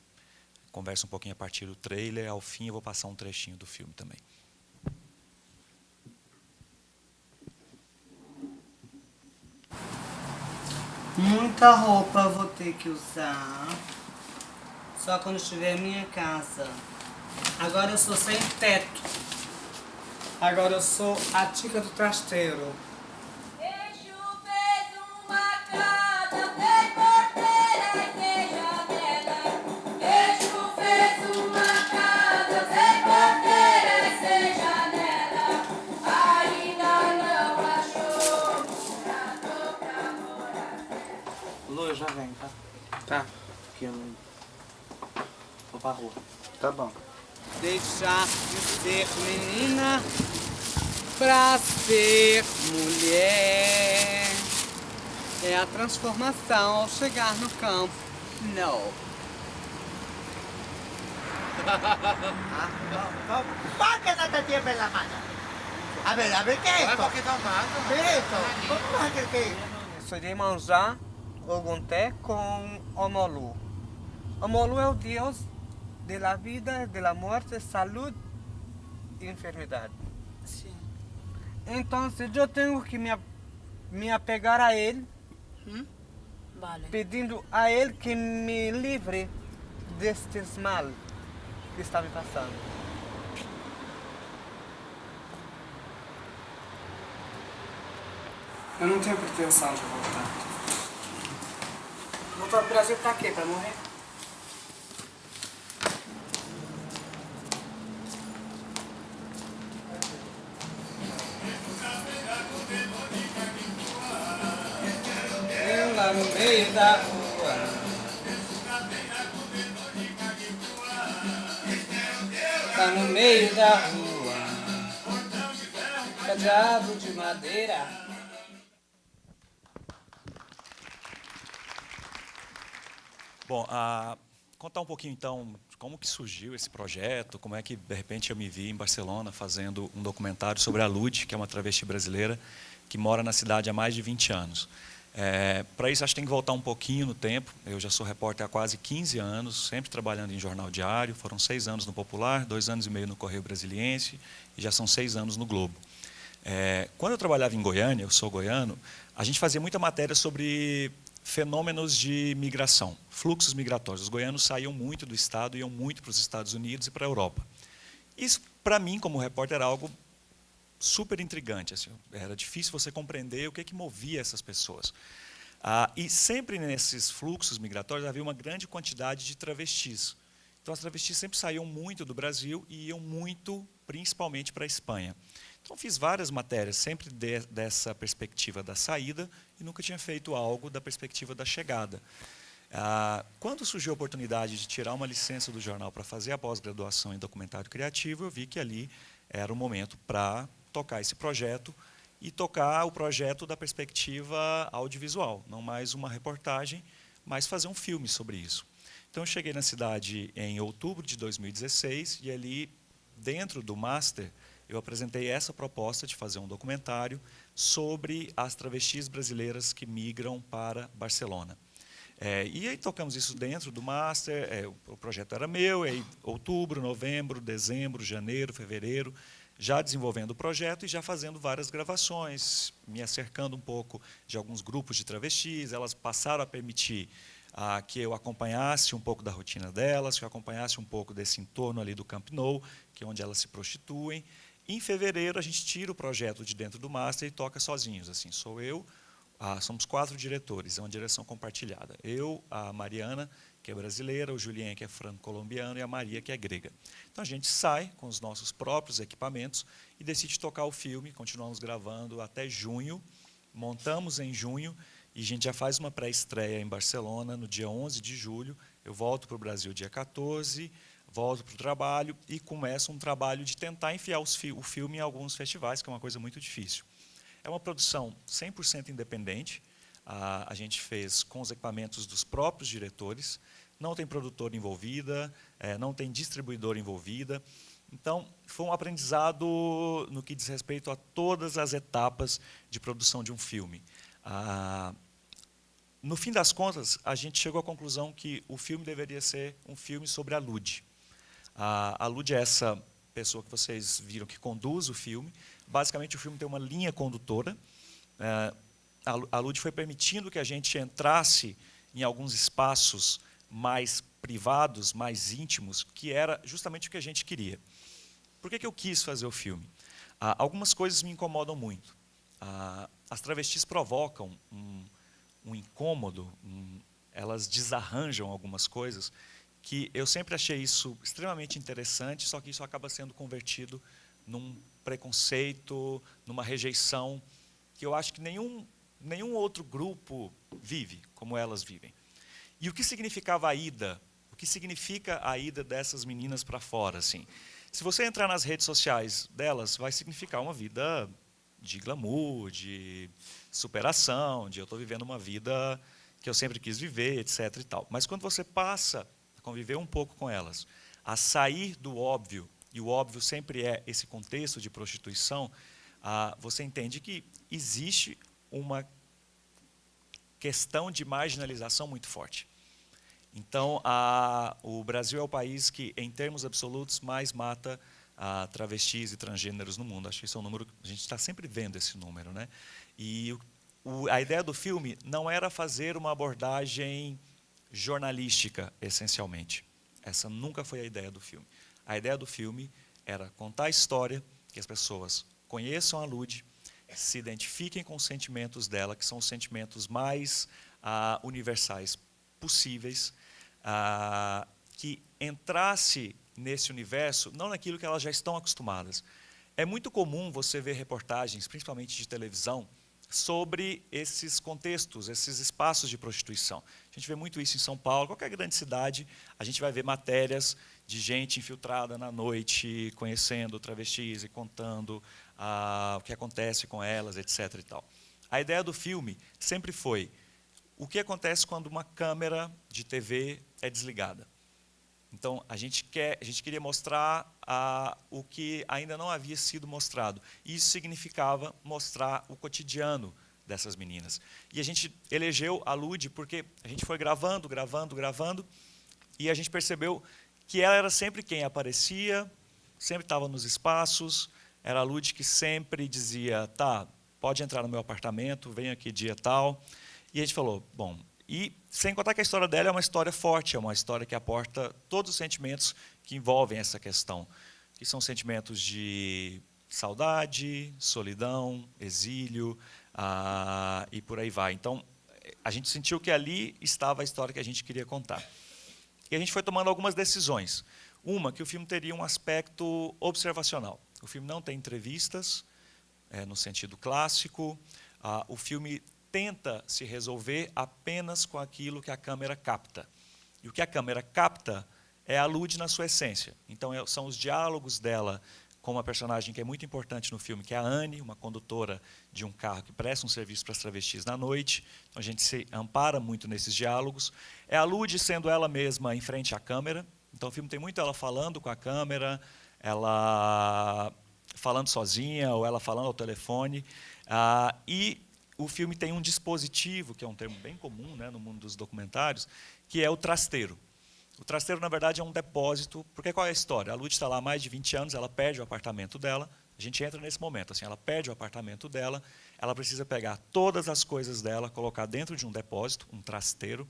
conversa um pouquinho a partir do trailer. Ao fim eu vou passar um trechinho do filme também. Muita roupa vou ter que usar só quando estiver em minha casa. Agora eu sou sem teto. Agora eu sou a tica do trasteiro. Lu, já vem, tá? Tá. Porque eu não vou pra rua. Tá bom. Deixar de ser menina pra ser mulher. É a transformação ao chegar no campo. Não. ¿Por qué no te tiembla la mano? A ver, ¿qué es esto? ¿Por qué estás mal? ¿Qué es esto? ¿Cómo vas a creer que es? Sou de Manjá, Ogunté com Omolu. Omolu é o deus da vida, da morte, saúde e enfermidade. Sim. Então, eu tenho que me apegar a ele, Vale. pedindo a ele que me livre destes mal que está me passando. Eu não tenho pretensão de voltar. Voltar pro Brasil pra quê? Pra morrer? Eu lá no meio da rua. Tá no meio da rua. Cadeado de madeira. Bom, contar um pouquinho então como que surgiu esse projeto, como é que de repente eu me vi em Barcelona fazendo um documentário sobre a Lud, que é uma travesti brasileira que mora na cidade há mais de 20 anos. Para isso acho que tem que voltar um pouquinho no tempo. Eu já sou repórter há quase 15 anos, sempre trabalhando em jornal diário. Foram 6 anos no Popular, 2 anos e meio no Correio Brasiliense e já são 6 anos no Globo. Quando eu trabalhava em Goiânia, eu sou goiano, a gente fazia muita matéria sobre fenômenos de migração, fluxos migratórios. Os goianos saíam muito do estado, iam muito para os Estados Unidos e para a Europa. Isso, para mim, como repórter, era algo super intrigante. Assim, era difícil você compreender o que movia essas pessoas. E sempre nesses fluxos migratórios havia uma grande quantidade de travestis. Então, as travestis sempre saíam muito do Brasil e iam muito, principalmente, para a Espanha. Então, fiz várias matérias, sempre dessa perspectiva da saída, e nunca tinha feito algo da perspectiva da chegada. Quando surgiu a oportunidade de tirar uma licença do jornal para fazer a pós-graduação em documentário criativo, eu vi que ali era o momento para tocar esse projeto e tocar o projeto da perspectiva audiovisual, não mais uma reportagem, mas fazer um filme sobre isso. Então, eu cheguei na cidade em outubro de 2016 e ali, dentro do Master, eu apresentei essa proposta de fazer um documentário sobre as travestis brasileiras que migram para Barcelona. E aí tocamos isso dentro do Master, o projeto era meu, aí outubro, novembro, dezembro, janeiro, fevereiro, já desenvolvendo o projeto e já fazendo várias gravações, me acercando um pouco de alguns grupos de travestis. Elas passaram a permitir que eu acompanhasse um pouco da rotina delas, que eu acompanhasse um pouco desse entorno ali do Camp Nou, que é onde elas se prostituem. Em fevereiro, a gente tira o projeto de dentro do Master e toca sozinhos. Assim, sou eu, somos 4 diretores, é uma direção compartilhada. Eu, a Mariana, que é brasileira, o Julien, que é franco-colombiano, e a Maria, que é grega. Então, a gente sai com os nossos próprios equipamentos e decide tocar o filme. Continuamos gravando até junho, montamos em junho, e a gente já faz uma pré-estreia em Barcelona no dia 11 de julho. Eu volto para o Brasil dia 14, volto para o trabalho e começo um trabalho de tentar enfiar o filme em alguns festivais, que é uma coisa muito difícil. É uma produção 100% independente. a gente fez com os equipamentos dos próprios diretores, não tem produtora envolvida, não tem distribuidora envolvida. Então, foi um aprendizado no que diz respeito a todas as etapas de produção de um filme. No fim das contas, a gente chegou à conclusão que o filme deveria ser um filme sobre a Lud. A Lud é essa pessoa que vocês viram que conduz o filme. Basicamente, o filme tem uma linha condutora. A Lud foi permitindo que a gente entrasse em alguns espaços mais privados, mais íntimos, que era justamente o que a gente queria. Por que eu quis fazer o filme? Algumas coisas me incomodam muito. As travestis provocam um incômodo, elas desarranjam algumas coisas, que eu sempre achei isso extremamente interessante, só que isso acaba sendo convertido num preconceito, numa rejeição, que eu acho que nenhum outro grupo vive como elas vivem. E o que significava a ida? O que significa a ida dessas meninas para fora? Assim? Se você entrar nas redes sociais delas, vai significar uma vida de glamour, de superação, de eu estou vivendo uma vida que eu sempre quis viver, etc. e tal. Mas quando você passa a conviver um pouco com elas, a sair do óbvio, e o óbvio sempre é esse contexto de prostituição, você entende que existe uma questão de marginalização muito forte. Então, o Brasil é o país que, em termos absolutos, mais mata travestis e transgêneros no mundo. Acho que esse é um número, a gente está sempre vendo esse número, né? E a ideia do filme não era fazer uma abordagem jornalística, essencialmente. Essa nunca foi a ideia do filme. A ideia do filme era contar a história, que as pessoas conheçam a Lud, se identifiquem com os sentimentos dela, que são os sentimentos mais universais possíveis, que entrasse nesse universo, não naquilo que elas já estão acostumadas. É muito comum você ver reportagens, principalmente de televisão, sobre esses contextos, esses espaços de prostituição. A gente vê muito isso em São Paulo, qualquer grande cidade, a gente vai ver matérias de gente infiltrada na noite, conhecendo travestis e contando o que acontece com elas, etc. e tal. A ideia do filme sempre foi o que acontece quando uma câmera de TV é desligada. Então, a gente queria mostrar o que ainda não havia sido mostrado. E isso significava mostrar o cotidiano dessas meninas. E a gente elegeu a Lud porque a gente foi gravando, e a gente percebeu que ela era sempre quem aparecia, sempre estava nos espaços, era a Lud que sempre dizia, tá, pode entrar no meu apartamento, vem aqui dia tal. E a gente falou, bom, e sem contar que a história dela é uma história forte, é uma história que aporta todos os sentimentos que envolvem essa questão, que são sentimentos de saudade, solidão, exílio, e por aí vai. Então, a gente sentiu que ali estava a história que a gente queria contar. E a gente foi tomando algumas decisões. Uma, que o filme teria um aspecto observacional. O filme não tem entrevistas, no sentido clássico. O filme tenta se resolver apenas com aquilo que a câmera capta. E o que a câmera capta é a Lud na sua essência. Então, são os diálogos dela com uma personagem que é muito importante no filme, que é a Anne, uma condutora de um carro que presta um serviço para as travestis na noite. Então, a gente se ampara muito nesses diálogos. É a Lud sendo ela mesma em frente à câmera. Então, o filme tem muito ela falando com a câmera, ela falando sozinha, ou ela falando ao telefone. E o filme tem um dispositivo, que é um termo bem comum, né, no mundo dos documentários, que é o trasteiro. O trasteiro, na verdade, é um depósito, porque qual é a história? A Lud está lá há mais de 20 anos, ela perde o apartamento dela, a gente entra nesse momento, assim, ela perde o apartamento dela, ela precisa pegar todas as coisas dela, colocar dentro de um depósito, um trasteiro,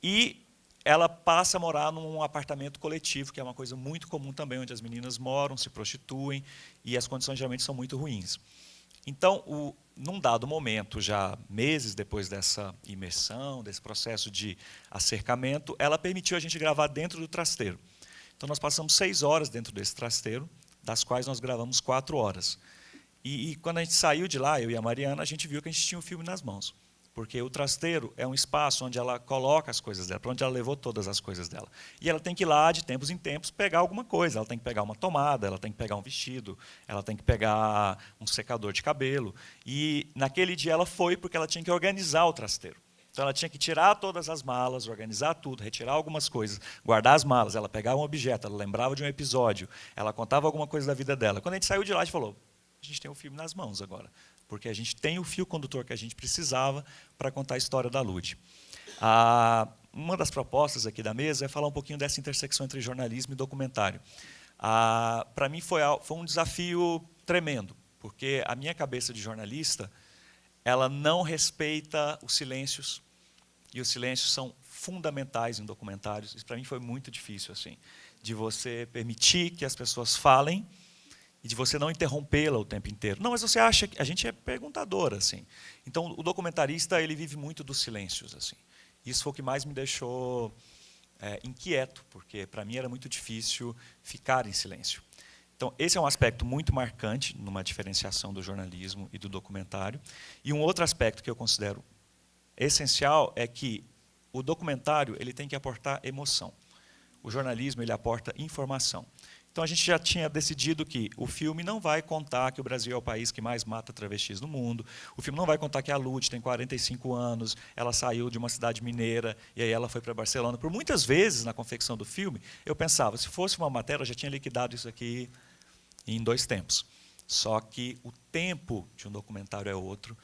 e ela passa a morar num apartamento coletivo, que é uma coisa muito comum também, onde as meninas moram, se prostituem, e as condições geralmente são muito ruins. Então, num dado momento, já meses depois dessa imersão, desse processo de acercamento, ela permitiu a gente gravar dentro do trasteiro. Então, nós passamos 6 horas dentro desse trasteiro, das quais nós gravamos 4 horas. E quando a gente saiu de lá, eu e a Mariana, a gente viu que a gente tinha o filme nas mãos. Porque o trasteiro é um espaço onde ela coloca as coisas dela, para onde ela levou todas as coisas dela. E ela tem que ir lá, de tempos em tempos, pegar alguma coisa. Ela tem que pegar uma tomada, ela tem que pegar um vestido, ela tem que pegar um secador de cabelo. E, naquele dia, ela foi porque ela tinha que organizar o trasteiro. Então, ela tinha que tirar todas as malas, organizar tudo, retirar algumas coisas, guardar as malas. Ela pegava um objeto, ela lembrava de um episódio, ela contava alguma coisa da vida dela. Quando a gente saiu de lá, a gente falou, a gente tem o filme nas mãos agora, porque a gente tem o fio condutor que a gente precisava para contar a história da Lud. Uma das propostas aqui da mesa é falar um pouquinho dessa intersecção entre jornalismo e documentário. Para mim, foi um desafio tremendo, porque a minha cabeça de jornalista ela não respeita os silêncios, e os silêncios são fundamentais em documentários. Isso, para mim, foi muito difícil, assim, de você permitir que as pessoas falem e de você não interrompê-la o tempo inteiro. Não, mas você acha que a gente é perguntador, assim. Então, o documentarista ele vive muito dos silêncios, assim. Isso foi o que mais me deixou inquieto, porque para mim era muito difícil ficar em silêncio. Então, esse é um aspecto muito marcante numa diferenciação do jornalismo e do documentário. E um outro aspecto que eu considero essencial é que o documentário ele tem que aportar emoção. O jornalismo ele aporta informação. Então, a gente já tinha decidido que o filme não vai contar que o Brasil é o país que mais mata travestis no mundo, o filme não vai contar que a Lud tem 45 anos, ela saiu de uma cidade mineira e aí ela foi para Barcelona. Por muitas vezes, na confecção do filme, eu pensava, se fosse uma matéria, eu já tinha liquidado isso aqui em 2 tempos. Só que o tempo de um documentário é outro,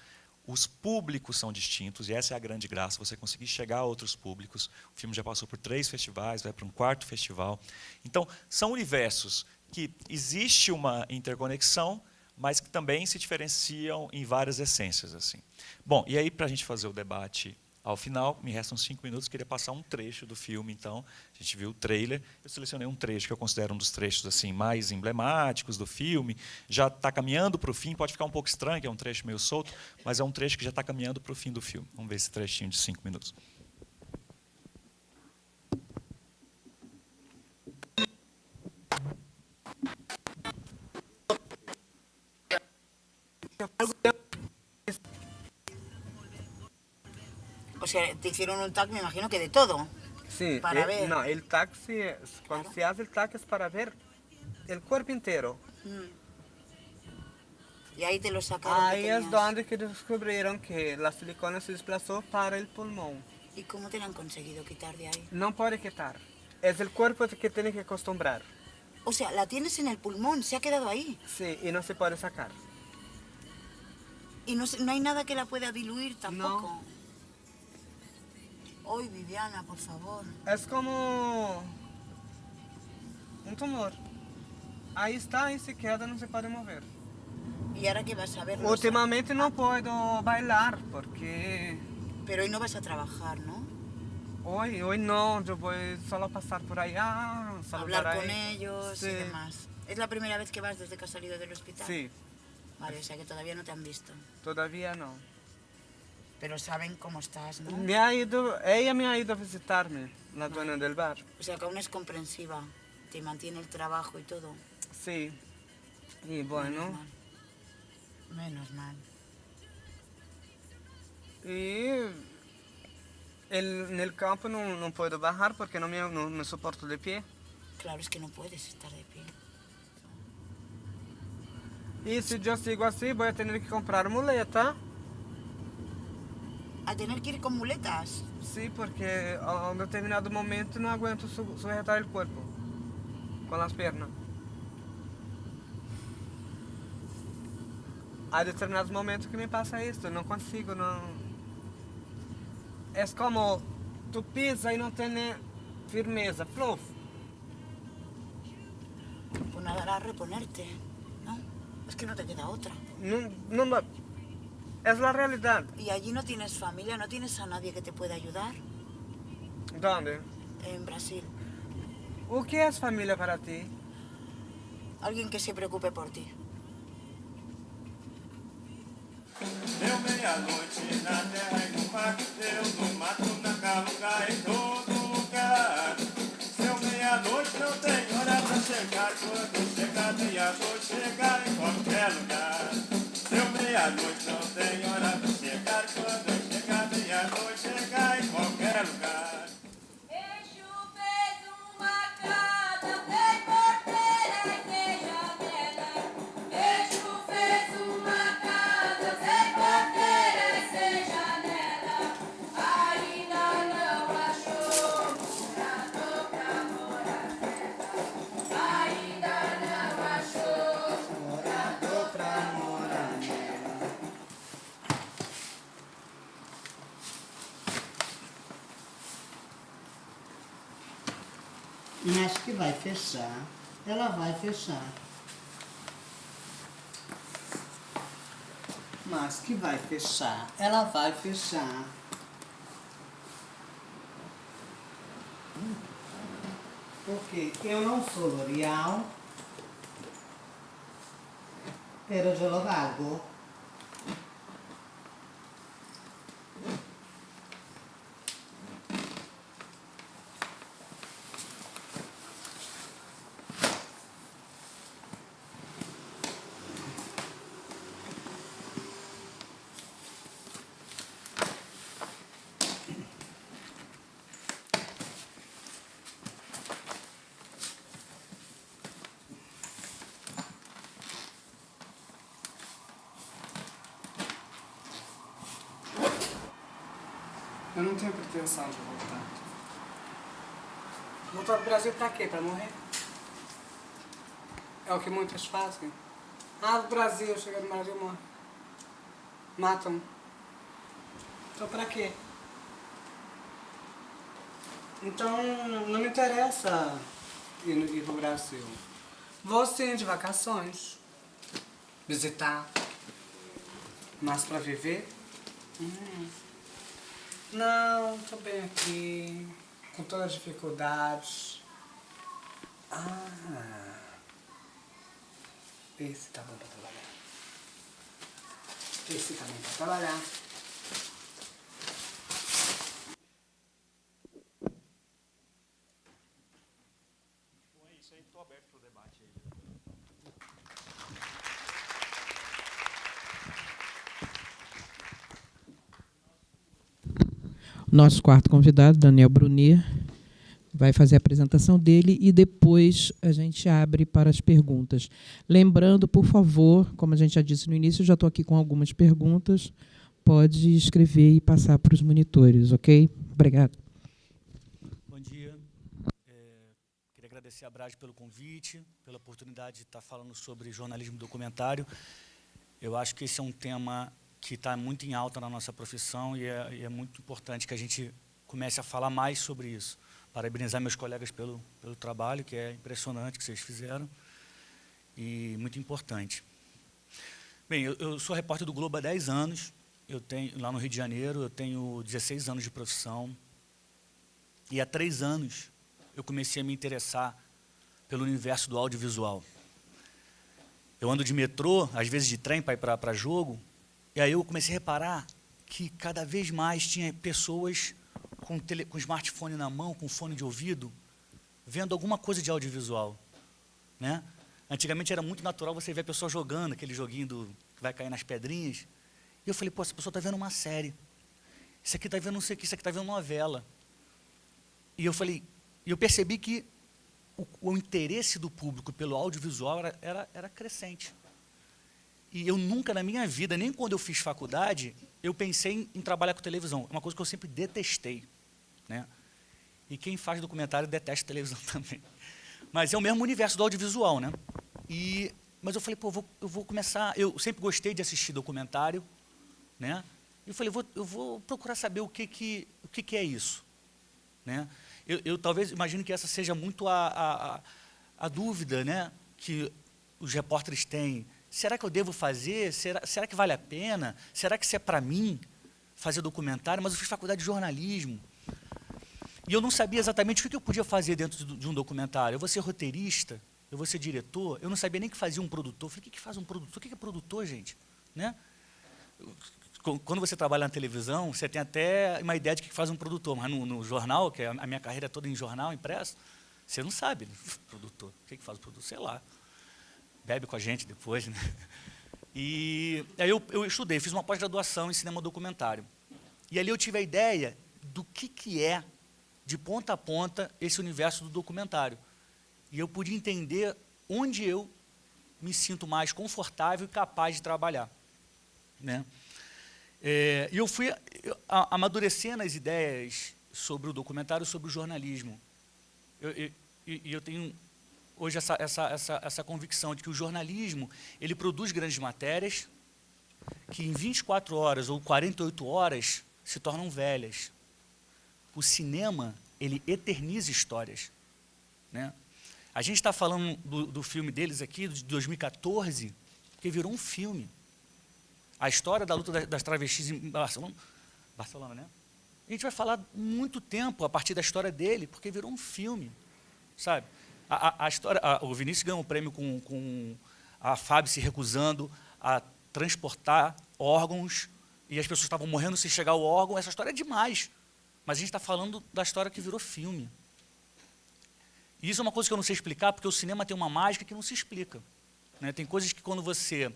os públicos são distintos, e essa é a grande graça, você conseguir chegar a outros públicos. O filme já passou por 3 festivais, vai para um 4º festival. Então, são universos que existe uma interconexão, mas que também se diferenciam em várias essências, assim. Bom, e aí, para a gente fazer o debate ao final, me restam 5 minutos, queria passar um trecho do filme, então. A gente viu o trailer, eu selecionei um trecho que eu considero um dos trechos assim, mais emblemáticos do filme, já está caminhando para o fim, pode ficar um pouco estranho, que é um trecho meio solto, mas é um trecho que já está caminhando para o fim do filme. Vamos ver esse trechinho de 5 minutos. O sea, te hicieron un tag, me imagino que de todo. Sí, para ver. No, el tag, cuando se hace el tag es para ver el cuerpo entero. Y ahí te lo sacaron. Ahí es donde que descubrieron que la silicona se desplazó para el pulmón. ¿Y cómo te lo han conseguido quitar de ahí? No puede quitar. Es el cuerpo que tiene que acostumbrar. O sea, la tienes en el pulmón, se ha quedado ahí. Sí, y no se puede sacar. Y no hay nada que la pueda diluir tampoco. Hoy, Viviana, por favor. Es como un tumor. Ahí está, ahí se queda, no se puede mover. ¿Y ahora qué vas a ver? Últimamente no puedo bailar porque... Pero hoy no vas a trabajar, ¿no? Hoy no, yo voy solo a pasar por allá, saludar hablar con ellos y sí. demás. ¿Es la primera vez que vas desde que has salido del hospital? Sí. Vale, o sea que todavía no te han visto. Todavía no. Pero saben cómo estás, ¿no? Ella me ha ido a visitarme, la dueña del bar. O sea que aún es comprensiva, te mantiene el trabajo y todo. Sí, y bueno. Menos mal. Y en el campo no puedo bajar porque no me soporto de pie. Claro, es que no puedes estar de pie. Y si yo sigo así, voy a tener que comprar muleta. ¿A tener que ir con muletas? Sí, porque a un determinado momento no aguento sujetar el cuerpo con las piernas. Hay determinados momentos que me pasa esto, no consigo, no... Es como tú pisas y no tienes firmeza, fluff. Pues nada, a reponerte, ¿no? Es que no te queda otra. No, es la realidad. ¿Y allí no tienes familia, no tienes a nadie que te pueda ayudar? ¿Dónde? En Brasil. ¿Qué es familia para ti? Alguien que se preocupe por ti. Deu meia-noite na terra e no mar, deu no mato, na calunga, em todo lugar. Deu meia-noite, não tem hora pra chegar, quando chegar meia-noite, chegar em qualquer lugar. Deu meia-noite, não tem hora pra chegar, quando chegar Mas que vai fechar, ela vai fechar. Mas que vai fechar, ela vai fechar. Porque eu não sou L'Oreal, pero yo lo valgo. Eu não tenho pretensão de voltar. Voltar pro Brasil pra quê? Pra morrer? É o que muitas fazem. Ah, do Brasil, chega no Brasil, morre. Matam. Então pra quê? Então não me interessa ir pro Brasil. Vou sim de vacações. Visitar. Mas pra viver? Não, tô bem aqui, com todas as dificuldades. Esse tá bom pra trabalhar. Esse também pra trabalhar. Bom, é isso aí, tô aberto pro debate aí. Nosso quarto convidado, Daniel Brunet, vai fazer a apresentação dele e depois a gente abre para as perguntas. Lembrando, por favor, como a gente já disse no início, eu já estou aqui com algumas perguntas, pode escrever e passar para os monitores, ok? Obrigado. Bom dia. Queria agradecer a Brage pelo convite, pela oportunidade de estar falando sobre jornalismo documentário. Eu acho que esse é um tema que está muito em alta na nossa profissão e é muito importante que a gente comece a falar mais sobre isso. Parabenizar meus colegas pelo trabalho, que é impressionante que vocês fizeram, e muito importante. Bem, eu sou repórter do Globo há 10 anos, eu tenho, lá no Rio de Janeiro, eu tenho 16 anos de profissão, e há 3 anos eu comecei a me interessar pelo universo do audiovisual. Eu ando de metrô, às vezes de trem para ir para jogo, e aí eu comecei a reparar que cada vez mais tinha pessoas com smartphone na mão, com fone de ouvido, vendo alguma coisa de audiovisual, né? Antigamente era muito natural você ver a pessoa jogando, aquele joguinho que vai cair nas pedrinhas. E eu falei, pô, essa pessoa está vendo uma série. Isso aqui está vendo não sei o que, isso aqui está vendo novela. E eu percebi que o interesse do público pelo audiovisual era crescente. E eu nunca na minha vida, nem quando eu fiz faculdade, eu pensei em trabalhar com televisão. É uma coisa que eu sempre detestei, né? E quem faz documentário detesta televisão também. Mas é o mesmo universo do audiovisual, né? Mas eu falei, pô, eu vou começar... Eu sempre gostei de assistir documentário, né? E eu falei, eu vou procurar saber o que é isso, né? Eu talvez imagino que essa seja muito a dúvida, né, que os repórteres têm. Será que eu devo fazer? Será que vale a pena? Será que isso é para mim, fazer documentário? Mas eu fiz faculdade de jornalismo. E eu não sabia exatamente o que eu podia fazer dentro de um documentário. Eu vou ser roteirista? Eu vou ser diretor? Eu não sabia nem o que fazia um produtor. Eu falei, o que faz um produtor? O que é produtor, gente? Né? Quando você trabalha na televisão, você tem até uma ideia de o que faz um produtor. Mas no jornal, que a minha carreira é toda em jornal, impresso, você não sabe, né? Produtor. O que faz o produtor? Sei lá. Bebe com a gente depois, né? E aí eu estudei, fiz uma pós-graduação em cinema documentário. E ali eu tive a ideia do que é, de ponta a ponta, esse universo do documentário. E eu pude entender onde eu me sinto mais confortável e capaz de trabalhar, né? E eu fui amadurecendo as ideias sobre o documentário, sobre o jornalismo. Eu tenho hoje essa convicção de que o jornalismo ele produz grandes matérias que em 24 horas ou 48 horas se tornam velhas. O cinema ele eterniza histórias. né? A gente está falando do filme deles aqui, de 2014, que virou um filme. A história da luta das travestis em Barcelona, né? A gente vai falar muito tempo a partir da história dele, porque virou um filme, sabe? O Vinícius ganhou um prêmio com a FAB se recusando a transportar órgãos e as pessoas estavam morrendo sem chegar ao órgão. Essa história é demais, mas a gente está falando da história que virou filme. E isso é uma coisa que eu não sei explicar, porque o cinema tem uma mágica que não se explica, né? Tem coisas que, quando você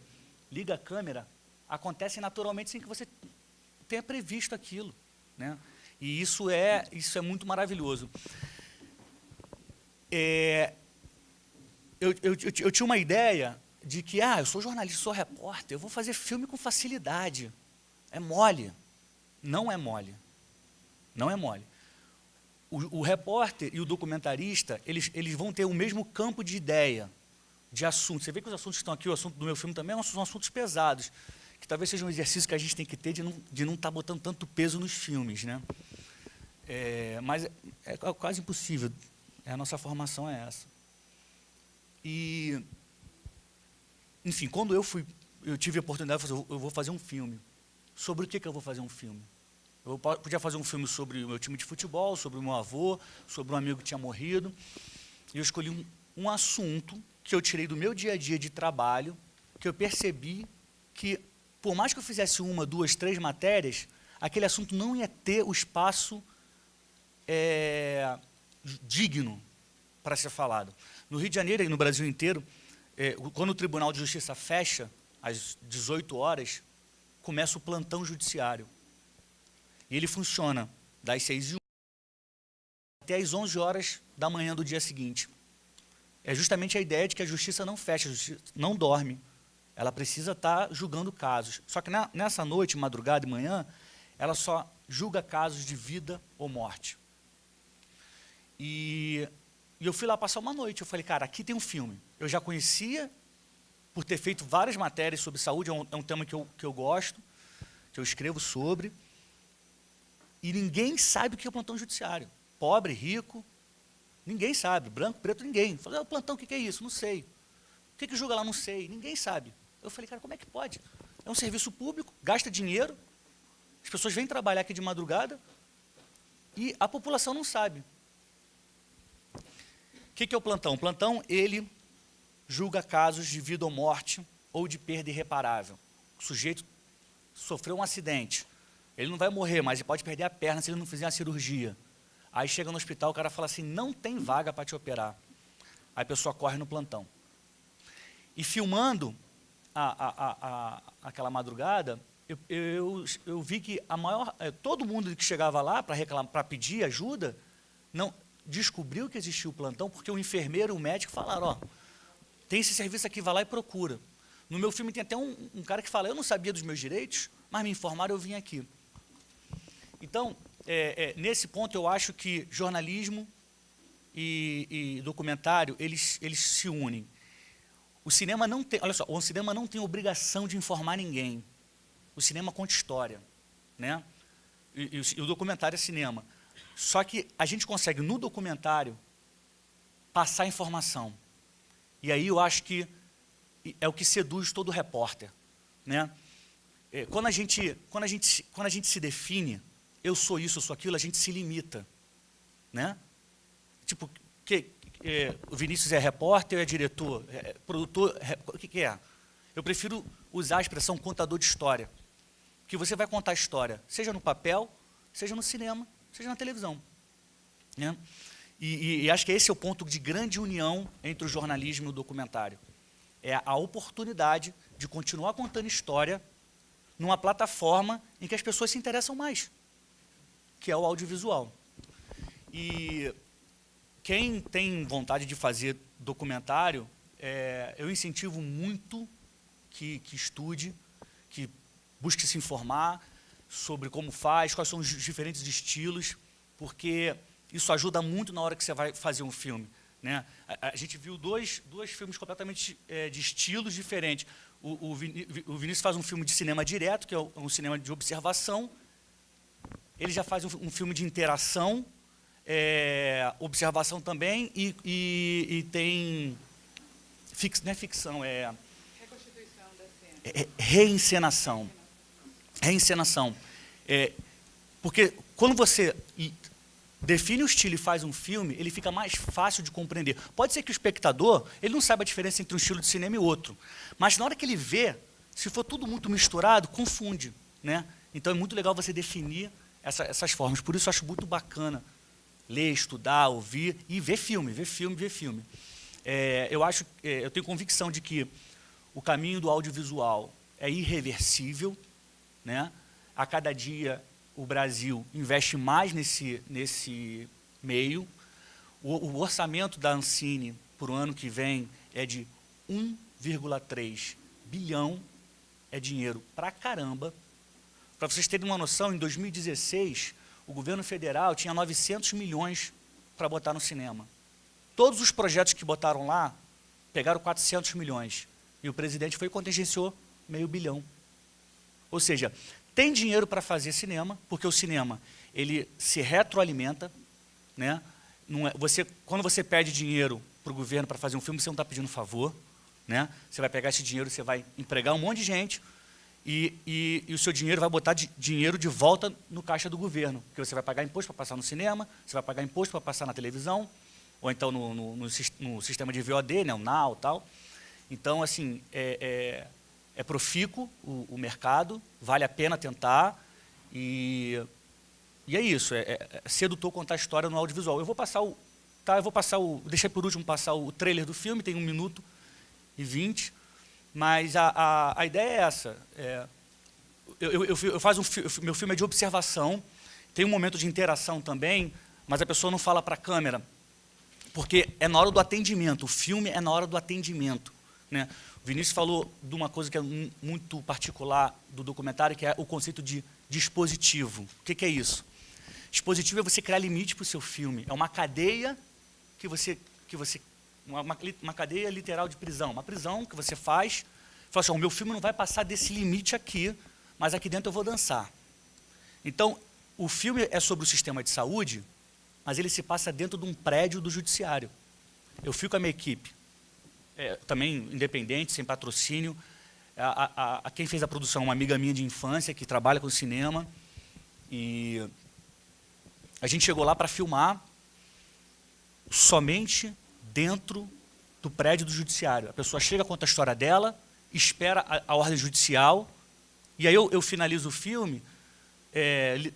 liga a câmera, acontecem naturalmente sem que você tenha previsto aquilo, né? E isso é muito maravilhoso. Eu tinha uma ideia de que, eu sou jornalista, sou repórter, eu vou fazer filme com facilidade. É mole. Não é mole. Não é mole. O repórter e o documentarista, eles vão ter o mesmo campo de ideia, de assunto. Você vê que os assuntos que estão aqui, o assunto do meu filme também, são assuntos pesados, que talvez seja um exercício que a gente tem que ter de não estar botando tanto peso nos filmes, né? Mas é quase impossível. A nossa formação é essa. E, enfim, quando eu tive a oportunidade de fazer, eu vou fazer um filme. Sobre o que eu vou fazer um filme? Eu podia fazer um filme sobre o meu time de futebol, sobre o meu avô, sobre um amigo que tinha morrido. E eu escolhi um assunto que eu tirei do meu dia a dia de trabalho, que eu percebi que, por mais que eu fizesse 1, 2, 3 matérias, aquele assunto não ia ter o espaço digno para ser falado. No Rio de Janeiro e no Brasil inteiro, quando o Tribunal de Justiça fecha, às 18 horas, começa o plantão judiciário. E ele funciona das 6h01 até às 11 horas da manhã do dia seguinte. É justamente a ideia de que a justiça não fecha, a justiça não dorme. Ela precisa estar julgando casos. Só que nessa noite, madrugada e manhã, ela só julga casos de vida ou morte. E eu fui lá passar uma noite. Eu falei, cara, aqui tem um filme. Eu já conhecia, por ter feito várias matérias sobre saúde, é um tema que eu gosto, que eu escrevo sobre. E ninguém sabe o que é o plantão judiciário. Pobre, rico, ninguém sabe. Branco, preto, ninguém. Falei, o plantão, o que é isso? Não sei. O que julga lá? Não sei. Ninguém sabe. Eu falei, cara, como é que pode? É um serviço público, gasta dinheiro, as pessoas vêm trabalhar aqui de madrugada e a população não sabe. O que é o plantão? O plantão, ele julga casos de vida ou morte ou de perda irreparável. O sujeito sofreu um acidente. Ele não vai morrer, mas ele pode perder a perna se ele não fizer a cirurgia. Aí chega no hospital, o cara fala assim, não tem vaga para te operar. Aí a pessoa corre no plantão. E filmando aquela madrugada, eu vi que todo mundo que chegava lá para pedir ajuda, não descobriu que existia o plantão, porque o enfermeiro e o médico falaram, tem esse serviço aqui, vai lá e procura. No meu filme tem até um cara que fala, eu não sabia dos meus direitos, mas me informaram, eu vim aqui. Então, nesse ponto, eu acho que jornalismo e documentário, eles se unem. O cinema não tem, olha só, o cinema não tem obrigação de informar ninguém. O cinema conta história, né? E o documentário é cinema. Só que a gente consegue, no documentário, passar informação. E aí eu acho que é o que seduz todo repórter, né? Quando a gente se define, eu sou isso, eu sou aquilo, a gente se limita, né? Tipo, o Vinícius é repórter, é diretor, é produtor, o que é? Eu prefiro usar a expressão contador de história, que você vai contar a história, seja no papel, seja no cinema, seja na televisão, né? E acho que esse é o ponto de grande união entre o jornalismo e o documentário. É a oportunidade de continuar contando história numa plataforma em que as pessoas se interessam mais, que é o audiovisual. E quem tem vontade de fazer documentário, eu incentivo muito que estude, que busque se informar sobre como faz, quais são os diferentes estilos, porque isso ajuda muito na hora que você vai fazer um filme, né? A gente viu dois filmes completamente de estilos diferentes. O Vinícius faz um filme de cinema direto, que é um cinema de observação. Ele já faz um filme de interação. observação também e tem... não é ficção, Reconstituição da cena. Reencenação. Reencenação. Porque quando você define o estilo e faz um filme, ele fica mais fácil de compreender. Pode ser que o espectador ele não saiba a diferença entre um estilo de cinema e outro, mas na hora que ele vê, se for tudo muito misturado, confunde, né? Então é muito legal você definir essas formas. Por isso eu acho muito bacana ler, estudar, ouvir e ver filme. Eu tenho convicção de que o caminho do audiovisual é irreversível, né? A cada dia o Brasil investe mais nesse meio. O orçamento da Ancine para o ano que vem é de 1,3 bilhão, é dinheiro pra caramba. Para vocês terem uma noção, em 2016, o governo federal tinha 900 milhões para botar no cinema. Todos os projetos que botaram lá pegaram 400 milhões. E o presidente foi e contingenciou meio bilhão. Ou seja, tem dinheiro para fazer cinema, porque o cinema ele se retroalimenta, né? Quando você pede dinheiro para o governo para fazer um filme, você não está pedindo favor, né? Você vai pegar esse dinheiro, você vai empregar um monte de gente e o seu dinheiro vai botar dinheiro de volta no caixa do governo, porque você vai pagar imposto para passar no cinema, você vai pagar imposto para passar na televisão, ou então no sistema de VOD, né, o NOW e tal. Então, assim, é profícuo o mercado, vale a pena tentar, e é isso, é sedutor contar a história no audiovisual. Eu vou passar deixei por último passar o trailer do filme, tem 1 minuto e 20, mas a ideia é essa. Meu filme é de observação, tem um momento de interação também, mas a pessoa não fala para a câmera, porque é na hora do atendimento, o filme é na hora do atendimento, né? O Vinícius falou de uma coisa que é muito particular do documentário, que é o conceito de dispositivo. O que é isso? Dispositivo é você criar limite para o seu filme. É uma cadeia uma cadeia literal de prisão. Uma prisão que você fala assim, o meu filme não vai passar desse limite aqui, mas aqui dentro eu vou dançar. Então, o filme é sobre o sistema de saúde, mas ele se passa dentro de um prédio do judiciário. Eu fico com a minha equipe, também independente, sem patrocínio. Quem fez a produção é uma amiga minha de infância, que trabalha com cinema. E a gente chegou lá para filmar somente dentro do prédio do judiciário. A pessoa chega, conta a história dela, espera a ordem judicial, e aí eu finalizo o filme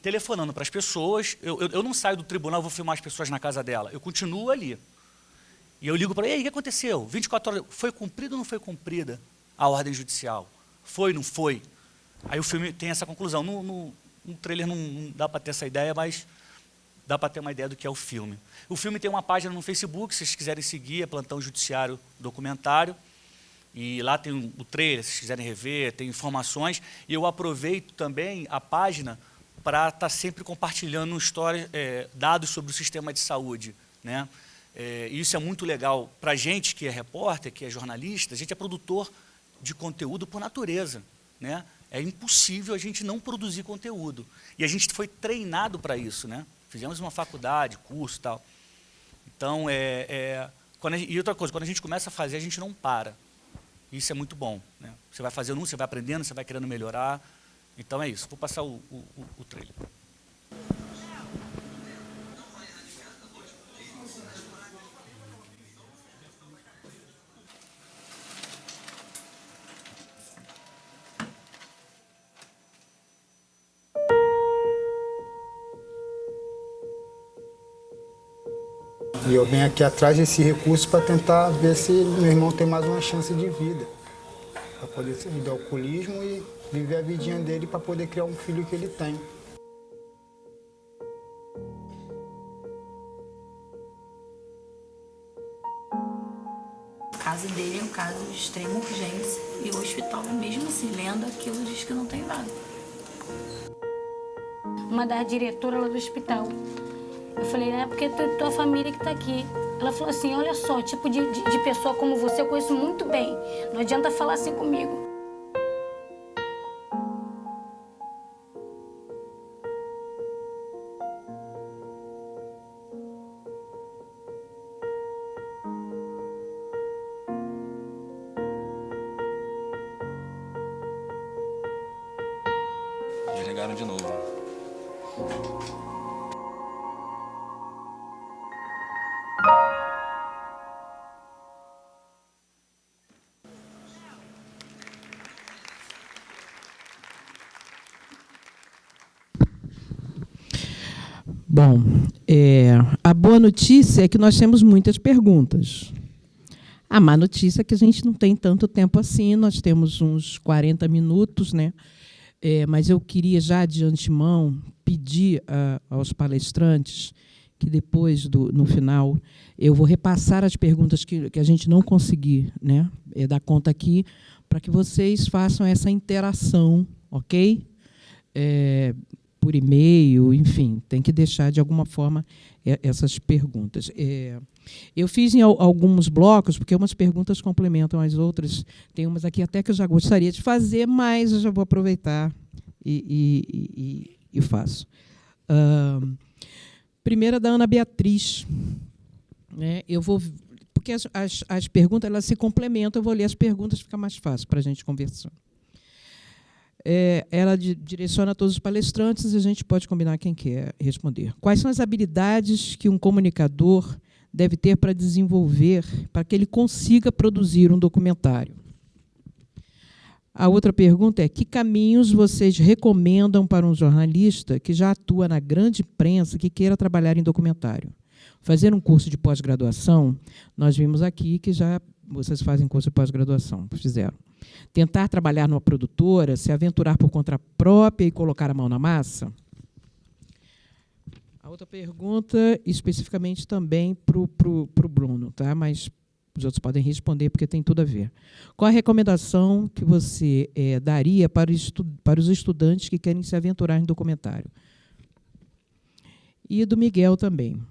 telefonando para as pessoas. Eu não saio do tribunal, vou filmar as pessoas na casa dela. Eu continuo ali. E eu ligo para ela, e aí, o que aconteceu? 24 horas, foi cumprida ou não foi cumprida a ordem judicial? Foi, não foi? Aí o filme tem essa conclusão. No trailer não dá para ter essa ideia, mas dá para ter uma ideia do que é o filme. O filme tem uma página no Facebook, se vocês quiserem seguir, é Plantão Judiciário Documentário. E lá tem o trailer, se vocês quiserem rever, tem informações. E eu aproveito também a página para estar sempre compartilhando histórias, dados sobre o sistema de saúde, né? E isso é muito legal para a gente que é repórter, que é jornalista. A gente é produtor de conteúdo por natureza, né? É impossível a gente não produzir conteúdo. E a gente foi treinado para isso, né? Fizemos uma faculdade, curso e tal. Então, e outra coisa, quando a gente começa a fazer, a gente não para. Isso é muito bom, né? Você vai fazendo você vai aprendendo, você vai querendo melhorar. Então é isso. Vou passar o trailer. E eu venho aqui atrás desse recurso para tentar ver se meu irmão tem mais uma chance de vida. Para poder sair do alcoolismo e viver a vidinha dele para poder criar um filho que ele tem. O caso dele é um caso de extrema urgência e o hospital, mesmo assim, lendo aquilo, diz que não tem nada. Uma das diretoras lá do hospital. Eu falei, é porque é tua família que tá aqui. Ela falou assim, olha só, tipo de pessoa como você eu conheço muito bem. Não adianta falar assim comigo. ligaram de novo. Bom, a boa notícia é que nós temos muitas perguntas. A má notícia é que a gente não tem tanto tempo assim, nós temos uns 40 minutos, né? Mas eu queria já de antemão pedir aos palestrantes que depois, no final, eu vou repassar as perguntas que a gente não conseguir, né, dar conta aqui, para que vocês façam essa interação, ok? Por e-mail, enfim, tem que deixar de alguma forma essas perguntas. Eu fiz em alguns blocos, porque umas perguntas complementam as outras. Tem umas aqui até que eu já gostaria de fazer, mas eu já vou aproveitar e faço. Primeira da Ana Beatriz. Né? Eu vou, porque as perguntas elas se complementam, eu vou ler as perguntas, fica mais fácil para a gente conversar. Ela direciona a todos os palestrantes e a gente pode combinar quem quer responder. Quais são as habilidades que um comunicador deve ter para desenvolver, para que ele consiga produzir um documentário? A outra pergunta é: que caminhos vocês recomendam para um jornalista que já atua na grande imprensa, que queira trabalhar em documentário? Fazer um curso de pós-graduação, nós vimos aqui que já vocês fazem curso de pós-graduação, fizeram. Tentar trabalhar numa produtora, se aventurar por conta própria e colocar a mão na massa? A outra pergunta, especificamente também para o Bruno, tá? Mas os outros podem responder, porque tem tudo a ver. Qual a recomendação que você daria para os estudantes que querem se aventurar em documentário? E do Miguel também.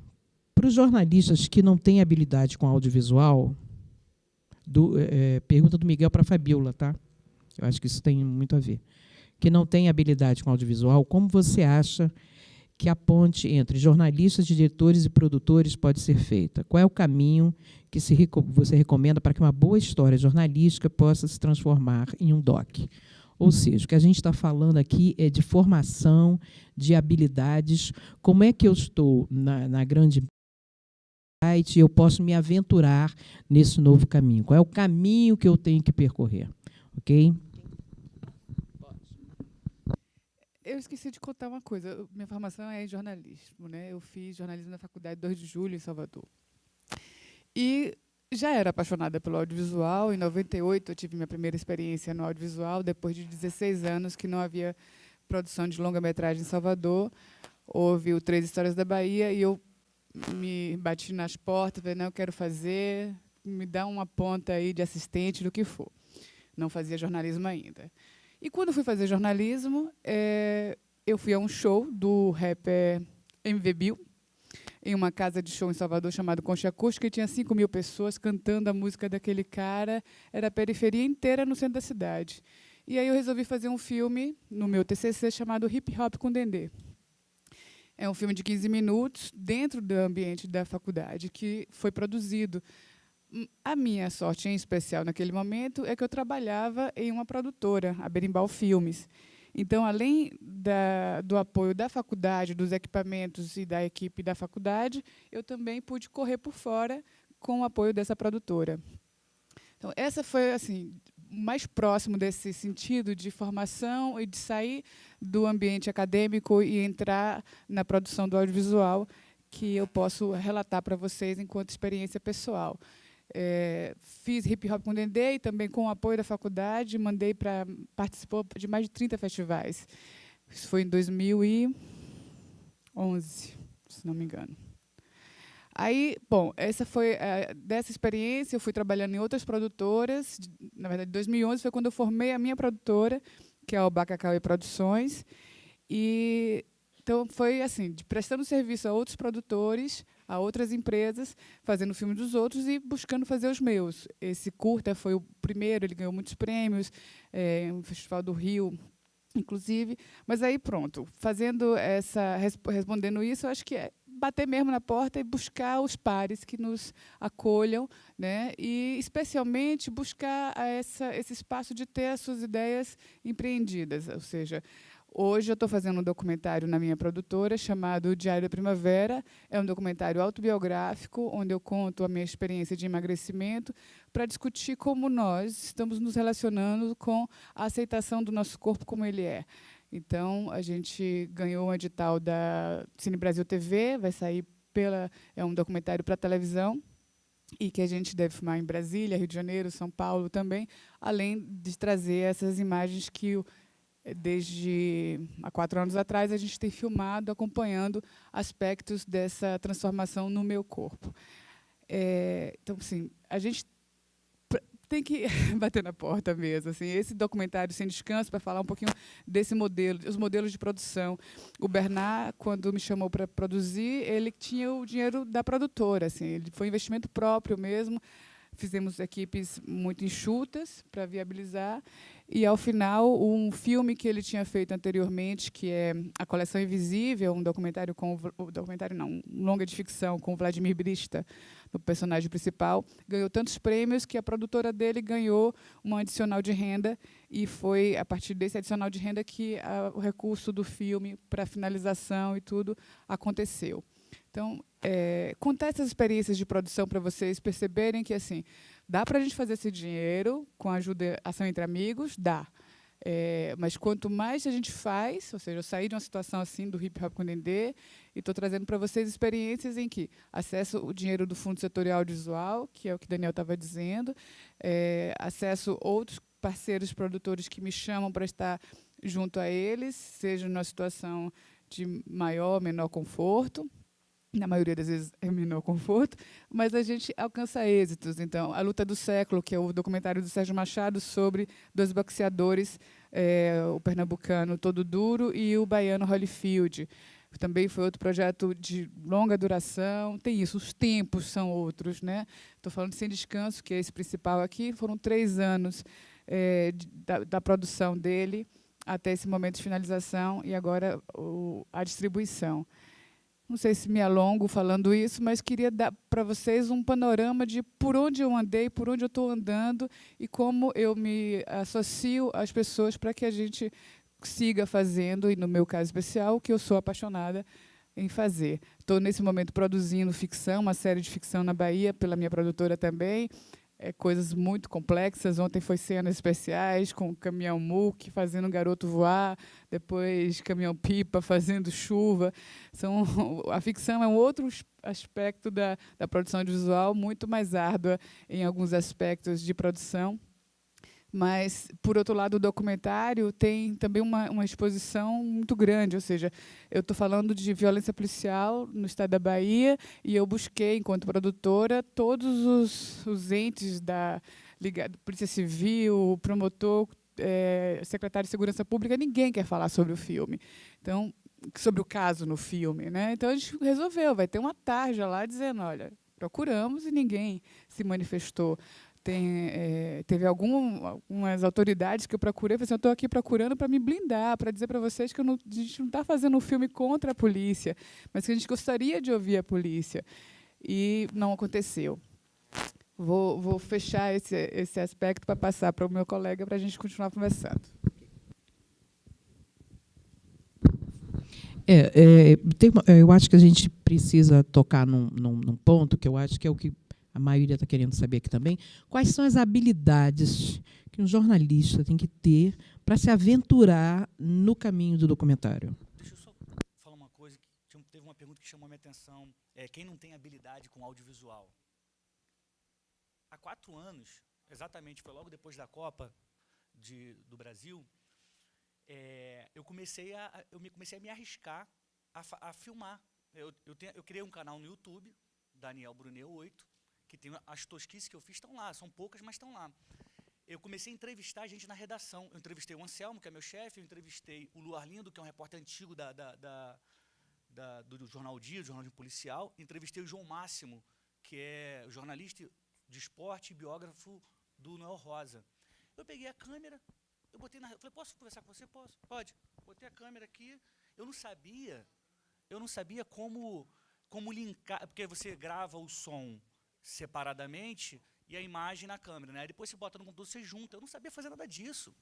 Para os jornalistas que não têm habilidade com audiovisual, pergunta do Miguel para a Fabiola, tá? Eu acho que isso tem muito a ver. Que não tem habilidade com audiovisual, como você acha que a ponte entre jornalistas, diretores e produtores pode ser feita? Qual é o caminho que você recomenda para que uma boa história jornalística possa se transformar em um doc? Ou seja, o que a gente está falando aqui é de formação, de habilidades. Como é que eu estou na grande e eu posso me aventurar nesse novo caminho? Qual é o caminho que eu tenho que percorrer? Ok? Eu esqueci de contar uma coisa. Minha formação é em jornalismo, né? Eu fiz jornalismo na faculdade 2 de Julho, em Salvador. E já era apaixonada pelo audiovisual. Em 98, eu tive minha primeira experiência no audiovisual, depois de 16 anos que não havia produção de longa-metragem em Salvador. Houve o 3 Histórias da Bahia e eu me bati nas portas, falei, não, eu quero fazer, me dá uma ponta aí de assistente, do que for. Não fazia jornalismo ainda. E quando fui fazer jornalismo, eu fui a um show do rapper MV Bill, em uma casa de show em Salvador chamada Concha Acústica, e tinha 5.000 pessoas cantando a música daquele cara, era a periferia inteira no centro da cidade. E aí eu resolvi fazer um filme no meu TCC chamado Hip Hop com Dendê. É um filme de 15 minutos, dentro do ambiente da faculdade, que foi produzido. A minha sorte, em especial, naquele momento, é que eu trabalhava em uma produtora, a Berimbau Filmes. Então, além do apoio da faculdade, dos equipamentos e da equipe da faculdade, eu também pude correr por fora com o apoio dessa produtora. Então, essa foi assim, mais próximo desse sentido de formação e de sair do ambiente acadêmico e entrar na produção do audiovisual, que eu posso relatar para vocês enquanto experiência pessoal. Fiz Hip Hop com Dendê e também com o apoio da faculdade, participou de mais de 30 festivais. Isso foi em 2011, se não me engano. Aí, bom, essa foi dessa experiência, eu fui trabalhando em outras produtoras. Na verdade, em 2011 foi quando eu formei a minha produtora, que é a Bacacauê Produções. E então foi assim, prestando serviço a outros produtores, a outras empresas, fazendo filme dos outros e buscando fazer os meus. Esse curta foi o primeiro, ele ganhou muitos prêmios, no Festival do Rio, inclusive. Mas aí pronto, respondendo isso, eu acho que é bater mesmo na porta e buscar os pares que nos acolham, né? E, especialmente, buscar esse espaço de ter as suas ideias empreendidas. Ou seja, Hoje eu estou fazendo um documentário na minha produtora chamado Diário da Primavera. É um documentário autobiográfico, onde eu conto a minha experiência de emagrecimento para discutir como nós estamos nos relacionando com a aceitação do nosso corpo como ele é. Então, a gente ganhou um edital da Cine Brasil TV, vai sair é um documentário para televisão, e que a gente deve filmar em Brasília, Rio de Janeiro, São Paulo também, além de trazer essas imagens que, desde há 4 anos atrás, a gente tem filmado, acompanhando aspectos dessa transformação no meu corpo. Então, assim, a gente tem que bater na porta mesmo. Assim, esse documentário Sem Descanso, para falar um pouquinho desse modelo, os modelos de produção. O Bernard, quando me chamou para produzir, ele tinha o dinheiro da produtora. Assim, ele foi um investimento próprio mesmo. Fizemos equipes muito enxutas para viabilizar. E, ao final, um filme que ele tinha feito anteriormente, que é A Coleção Invisível, um documentário um longa de ficção com o Vladimir Brista, no personagem principal, ganhou tantos prêmios que a produtora dele ganhou um adicional de renda, e foi a partir desse adicional de renda que o recurso do filme para finalização e tudo aconteceu. Então, contar essas experiências de produção para vocês perceberem que, assim, dá para a gente fazer esse dinheiro com a ajuda, ação entre amigos, dá. Mas quanto mais a gente faz, ou seja, eu saí de uma situação assim do hip hop com Dendê e estou trazendo para vocês experiências em que acesso o dinheiro do Fundo Setorial Audiovisual, que é o que Daniel estava dizendo, acesso outros parceiros produtores que me chamam para estar junto a eles, seja numa situação de maior ou menor conforto. Na maioria das vezes é menor conforto, mas a gente alcança êxitos. Então, A Luta do Século, que é o documentário do Sérgio Machado sobre 2 boxeadores, o pernambucano Todo Duro e o baiano Holyfield. Também foi outro projeto de longa duração. Tem isso, os tempos são outros, né? Estou falando de Sem Descanso, que é esse principal aqui. Foram 3 anos da produção dele até esse momento de finalização e agora a distribuição. Não sei se me alongo falando isso, mas queria dar para vocês um panorama de por onde eu andei, por onde eu estou andando e como eu me associo às pessoas para que a gente siga fazendo, e no meu caso especial, o que eu sou apaixonada em fazer. Estou, nesse momento, produzindo ficção, uma série de ficção na Bahia, pela minha produtora também, coisas muito complexas. Ontem foi cenas especiais com caminhão muque fazendo um garoto voar, depois caminhão-pipa fazendo chuva. A ficção é um outro aspecto da produção audiovisual, muito mais árdua em alguns aspectos de produção. Mas, por outro lado, o documentário tem também uma exposição muito grande, ou seja, eu estou falando de violência policial no estado da Bahia e eu busquei, enquanto produtora, todos os entes da Polícia Civil, promotor, secretário de Segurança Pública, ninguém quer falar sobre o filme. Então, sobre o caso no filme, né? Então, a gente resolveu, vai ter uma tarja lá dizendo, olha, procuramos e ninguém se manifestou. Teve algumas autoridades que eu procurei, eu falei assim, eu estou aqui procurando para me blindar, para dizer para vocês que a gente não está fazendo um filme contra a polícia, mas que a gente gostaria de ouvir a polícia. E não aconteceu. Vou fechar esse aspecto para passar para o meu colega para a gente continuar conversando. Eu acho que a gente precisa tocar num ponto que eu acho que é o que a maioria está querendo saber aqui também. Quais são as habilidades que um jornalista tem que ter para se aventurar no caminho do documentário? Deixa eu só falar uma coisa. Teve uma pergunta que chamou a minha atenção. Quem não tem habilidade com audiovisual? Há 4 anos, exatamente, foi logo depois da Copa do Brasil, eu comecei a me arriscar a filmar. Eu criei um canal no YouTube, Daniel Brunel 8, que tem as tosquices que eu fiz, estão lá, são poucas, mas estão lá. Eu comecei a entrevistar a gente na redação. Eu entrevistei o Anselmo, que é meu chefe, eu entrevistei o Lu Arlindo, que é um repórter antigo do Jornal Dia, do Jornal Policial, entrevistei o João Máximo, que é jornalista de esporte e biógrafo do Noel Rosa. Eu peguei a câmera, eu falei, posso conversar com você? Posso? Pode. Botei a câmera aqui, eu não sabia como linkar, porque você grava o som separadamente e a imagem na câmera, né? Depois você bota no computador, você junta. Eu não sabia fazer nada disso.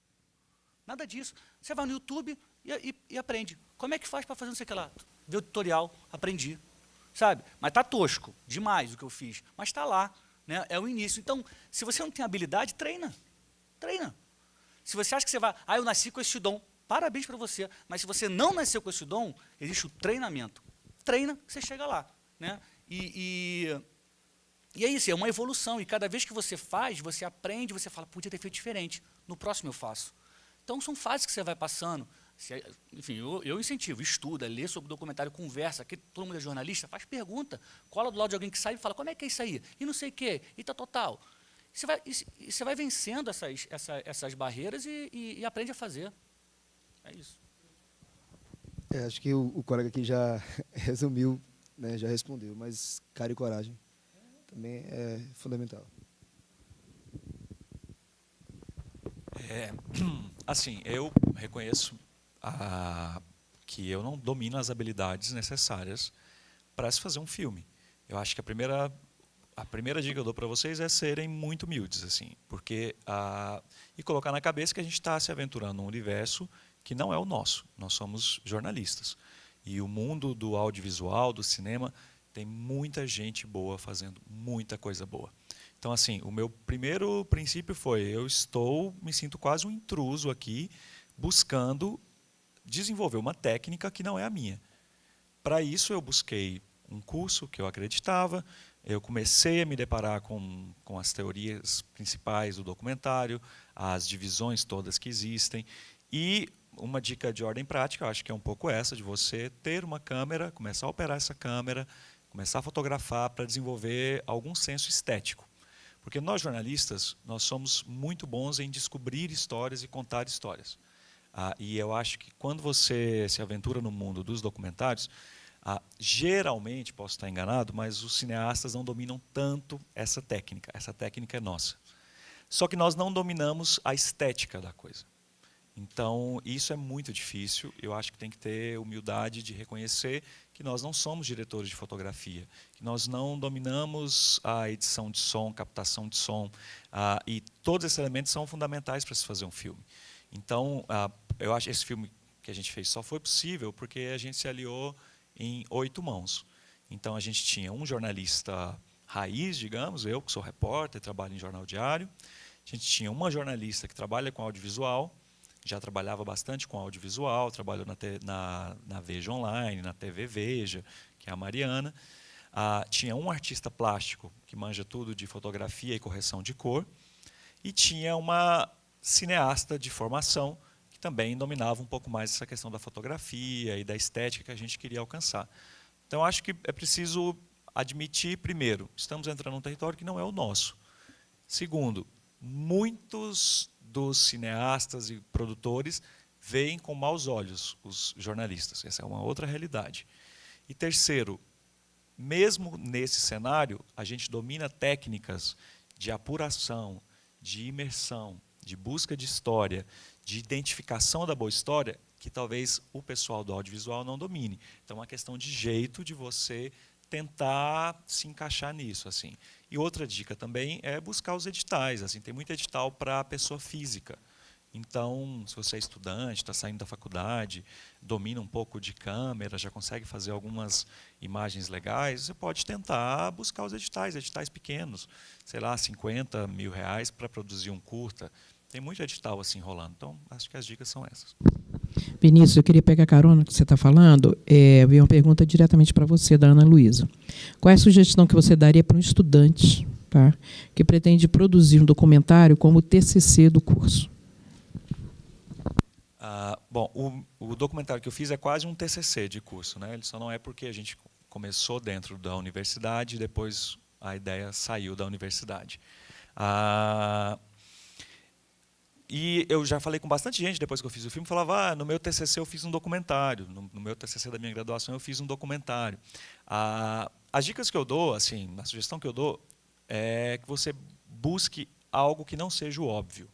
Nada disso. Você vai no YouTube e aprende. Como é que faz para fazer não sei o que lá? Vê o tutorial, aprendi. Sabe? Mas está tosco, demais o que eu fiz. Mas está lá, né? É o início. Então, se você não tem habilidade, treina. Treina. Se você acha que você vai... Ah, eu nasci com esse dom. Parabéns para você. Mas se você não nasceu com esse dom, existe o treinamento. Treina, você chega lá, né? E é isso, é uma evolução. E cada vez que você faz, você aprende, você fala, podia ter feito diferente. No próximo eu faço. Então, são fases que você vai passando. Enfim, eu incentivo, estuda, lê sobre o documentário, conversa. Aqui todo mundo é jornalista, faz pergunta. Cola do lado de alguém que sabe e fala, como é que é isso aí? E não sei o quê, e tá total. Você vai vencendo essas barreiras e aprende a fazer. É isso. Acho que o colega aqui já resumiu, né, já respondeu, mas cara e coragem também é fundamental. Assim, eu reconheço que eu não domino as habilidades necessárias para se fazer um filme. Eu acho que a primeira dica que eu dou para vocês é serem muito humildes, assim, porque e colocar na cabeça que a gente está se aventurando num universo que não é o nosso. Nós somos jornalistas. E o mundo do audiovisual, do cinema, tem muita gente boa fazendo muita coisa boa. Então, assim, o meu primeiro princípio foi, me sinto quase um intruso aqui, buscando desenvolver uma técnica que não é a minha. Para isso, eu busquei um curso que eu acreditava, eu comecei a me deparar com as teorias principais do documentário, as divisões todas que existem, e uma dica de ordem prática, eu acho que é um pouco essa, de você ter uma câmera, começar a operar essa câmera, começar a fotografar para desenvolver algum senso estético. Porque nós, jornalistas, nós somos muito bons em descobrir histórias e contar histórias. E eu acho que quando você se aventura no mundo dos documentários, geralmente, posso estar enganado, mas os cineastas não dominam tanto essa técnica. Essa técnica é nossa. Só que nós não dominamos a estética da coisa. Então, isso é muito difícil. Eu acho que tem que ter humildade de reconhecer que nós não somos diretores de fotografia, que nós não dominamos a edição de som, captação de som, e todos esses elementos são fundamentais para se fazer um filme. Então, eu acho que esse filme que a gente fez só foi possível porque a gente se aliou em 8 mãos. Então, a gente tinha um jornalista raiz, digamos, eu que sou repórter, trabalho em jornal diário. A gente tinha uma jornalista que trabalha com audiovisual, já trabalhava bastante com audiovisual, trabalhou na Veja Online, na TV Veja, que é a Mariana. Tinha um artista plástico, que manja tudo de fotografia e correção de cor, e tinha uma cineasta de formação, que também dominava um pouco mais essa questão da fotografia e da estética que a gente queria alcançar. Então, acho que é preciso admitir, primeiro, estamos entrando num território que não é o nosso. Segundo, muitos dos cineastas e produtores veem com maus olhos os jornalistas. Essa é uma outra realidade. E terceiro, mesmo nesse cenário, a gente domina técnicas de apuração, de imersão, de busca de história, de identificação da boa história, que talvez o pessoal do audiovisual não domine. Então, é uma questão de jeito de você tentar se encaixar nisso, assim. E outra dica também é buscar os editais. Assim, tem muito edital para a pessoa física. Então, se você é estudante, está saindo da faculdade, domina um pouco de câmera, já consegue fazer algumas imagens legais, você pode tentar buscar os editais pequenos, sei lá, R$50 mil para produzir um curta. Tem muito edital assim rolando. Então, acho que as dicas são essas. Vinícius, eu queria pegar carona no que você está falando. Veio uma pergunta diretamente para você, da Ana Luísa. Qual é a sugestão que você daria para um estudante, tá, que pretende produzir um documentário como TCC do curso? Bom, o documentário que eu fiz é quase um TCC de curso, né? Ele só não é porque a gente começou dentro da universidade e depois a ideia saiu da universidade. E eu já falei com bastante gente depois que eu fiz o filme, falava, no meu TCC eu fiz um documentário, no meu TCC da minha graduação eu fiz um documentário. As dicas que eu dou, assim, a sugestão que eu dou é que você busque algo que não seja o óbvio.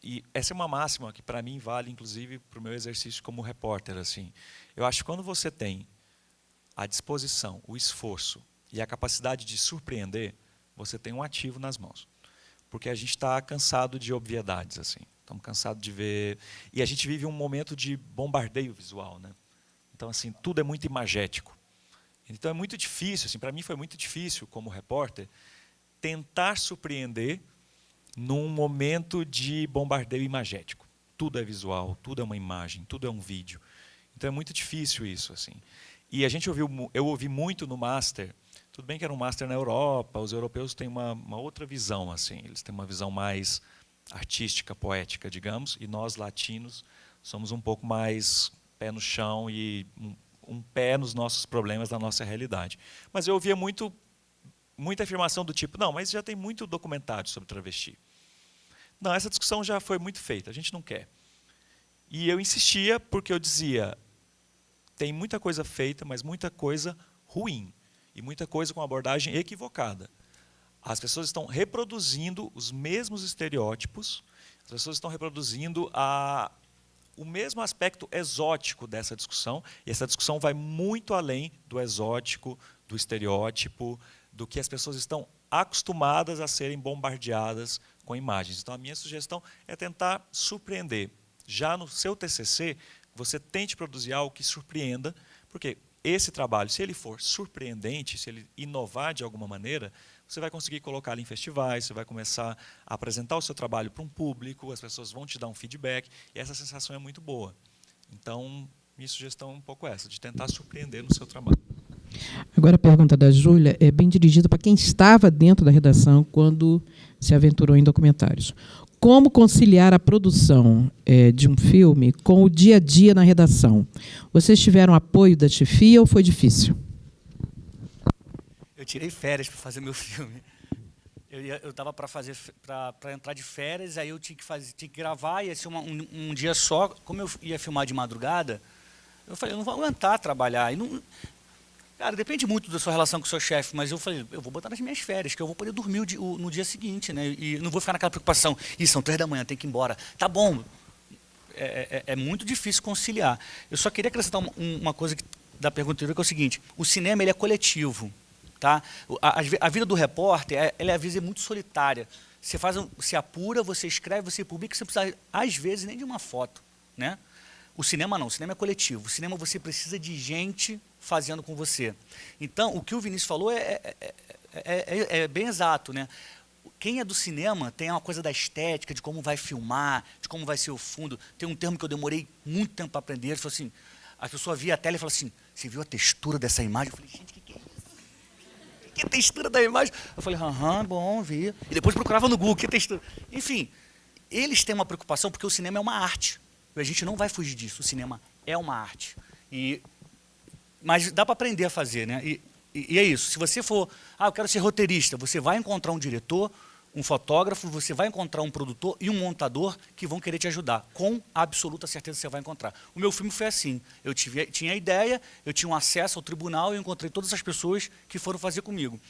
E essa é uma máxima que para mim vale, inclusive, para o meu exercício como repórter. Assim. Eu acho que quando você tem a disposição, o esforço e a capacidade de surpreender, você tem um ativo nas mãos. Porque a gente está cansado de obviedades. Assim. Então, Estamos cansados de ver... E a gente vive um momento de bombardeio visual, né? Então, assim, tudo é muito imagético. Então, é muito difícil, assim, para mim foi muito difícil, como repórter, tentar surpreender num momento de bombardeio imagético. Tudo é visual, tudo é uma imagem, tudo é um vídeo. Então, é muito difícil isso, assim. E eu ouvi muito no Master, tudo bem que era um Master na Europa, os europeus têm uma outra visão, assim, eles têm uma visão mais artística, poética, digamos, e nós, latinos, somos um pouco mais pé no chão e um pé nos nossos problemas, da nossa realidade. Mas eu ouvia muita afirmação do tipo, não, mas já tem muito documentário sobre travesti. Não, essa discussão já foi muito feita, a gente não quer. E eu insistia porque eu dizia, tem muita coisa feita, mas muita coisa ruim. E muita coisa com abordagem equivocada. As pessoas estão reproduzindo os mesmos estereótipos, as pessoas estão reproduzindo o mesmo aspecto exótico dessa discussão, e essa discussão vai muito além do exótico, do estereótipo, do que as pessoas estão acostumadas a serem bombardeadas com imagens. Então, a minha sugestão é tentar surpreender. Já no seu TCC, você tente produzir algo que surpreenda, porque esse trabalho, se ele for surpreendente, se ele inovar de alguma maneira, você vai conseguir colocá-lo em festivais, você vai começar a apresentar o seu trabalho para um público, as pessoas vão te dar um feedback, e essa sensação é muito boa. Então, minha sugestão é um pouco essa, de tentar surpreender no seu trabalho. Agora, a pergunta da Júlia é bem dirigida para quem estava dentro da redação quando se aventurou em documentários. Como conciliar a produção de um filme com o dia a dia na redação? Vocês tiveram apoio da chefia ou foi difícil? Eu tirei férias para fazer meu filme. Eu estava para entrar de férias, aí eu tinha que gravar, ia ser um dia só. Como eu ia filmar de madrugada, eu falei, eu não vou aguentar trabalhar. E não, cara, depende muito da sua relação com o seu chefe, mas eu falei, eu vou botar nas minhas férias, que eu vou poder dormir no dia seguinte, né? E não vou ficar naquela preocupação. São 3 da manhã, tem que ir embora. Tá bom. É muito difícil conciliar. Eu só queria acrescentar uma coisa da pergunta anterior, que é o seguinte: o cinema ele é coletivo, tá? A vida do repórter, ela é às vezes muito solitária. Você apura, você escreve, você publica, você precisa às vezes nem de uma foto, né? O cinema não, o cinema é coletivo. O cinema você precisa de gente fazendo com você. Então, o que o Vinícius falou é bem exato, né? Quem é do cinema tem uma coisa da estética, de como vai filmar, de como vai ser o fundo. Tem um termo que eu demorei muito tempo para aprender. Ele falou assim, a pessoa via a tela e fala assim, você viu a textura dessa imagem? Eu falei, gente, o que é isso? Que textura da imagem? Eu falei, bom, vi. E depois procurava no Google, que textura? Enfim, eles têm uma preocupação porque o cinema é uma arte. A gente não vai fugir disso, o cinema é uma arte. Mas dá para aprender a fazer, né? E é isso, se você for, eu quero ser roteirista, você vai encontrar um diretor, um fotógrafo, você vai encontrar um produtor e um montador que vão querer te ajudar. Com absoluta certeza você vai encontrar. O meu filme foi assim, eu tinha a ideia, eu tinha um acesso ao tribunal e eu encontrei todas as pessoas que foram fazer comigo.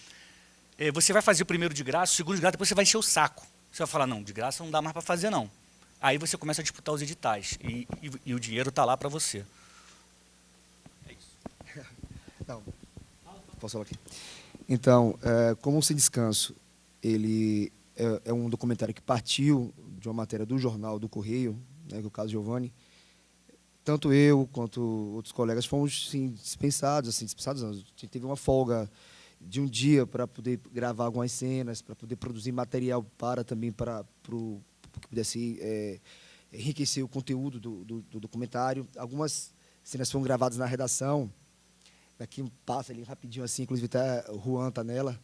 Você vai fazer o primeiro de graça, o segundo de graça, depois você vai encher o saco. Você vai falar, não, de graça não dá mais para fazer, não. Aí você começa a disputar os editais e o dinheiro está lá para você. É isso. Não. Posso falar aqui? Então, como o Sem Descanso, ele é um documentário que partiu de uma matéria do jornal do Correio, né, que é o caso Giovanni. Tanto eu quanto outros colegas fomos dispensados. A gente teve uma folga de um dia para poder gravar algumas cenas, para poder produzir material também para que pudesse enriquecer o conteúdo do documentário. Algumas cenas foram gravadas na redação. Aqui passa ali rapidinho assim, inclusive até o Juan está nela.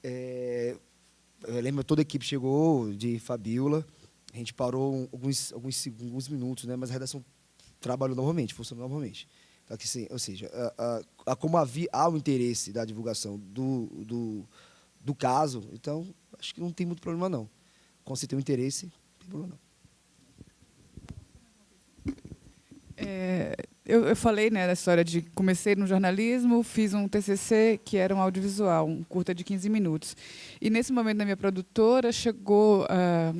Eu lembro toda a equipe chegou, de Fabiola, a gente parou alguns minutos, né, mas a redação trabalhou novamente, funcionou novamente. Então, aqui, sim, ou seja, como há o interesse da divulgação do caso, então acho que não tem muito problema não. Quando você tem um interesse, não tem problema não. Eu falei, né, da história de comecei no jornalismo, fiz um TCC que era um audiovisual, um curta de 15 minutos. E nesse momento na minha produtora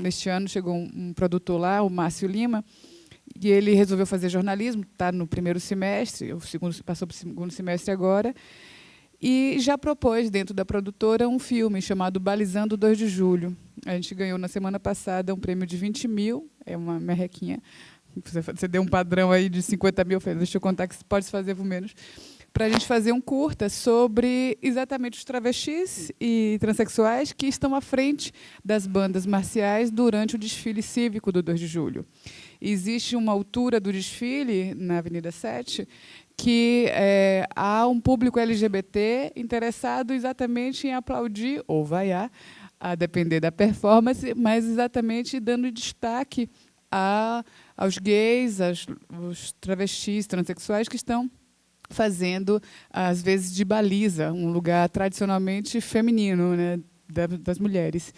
neste ano chegou um produtor lá, o Márcio Lima, e ele resolveu fazer jornalismo, está no primeiro semestre, passou para o segundo semestre agora, e já propôs dentro da produtora um filme chamado Balizando 2 de Julho. A gente ganhou na semana passada um prêmio de 20 mil, é uma merrequinha. Você deu um padrão aí de 50 mil, eu falei, deixa eu contar que pode fazer por menos, para a gente fazer um curta sobre exatamente os travestis e transexuais que estão à frente das bandas marciais durante o desfile cívico do 2 de julho. Existe uma altura do desfile, na Avenida 7, que há um público LGBT interessado exatamente em aplaudir ou vaiar, a depender da performance, mas exatamente dando destaque aos gays, aos travestis, transexuais que estão fazendo, às vezes, de baliza, um lugar tradicionalmente feminino, né, das mulheres.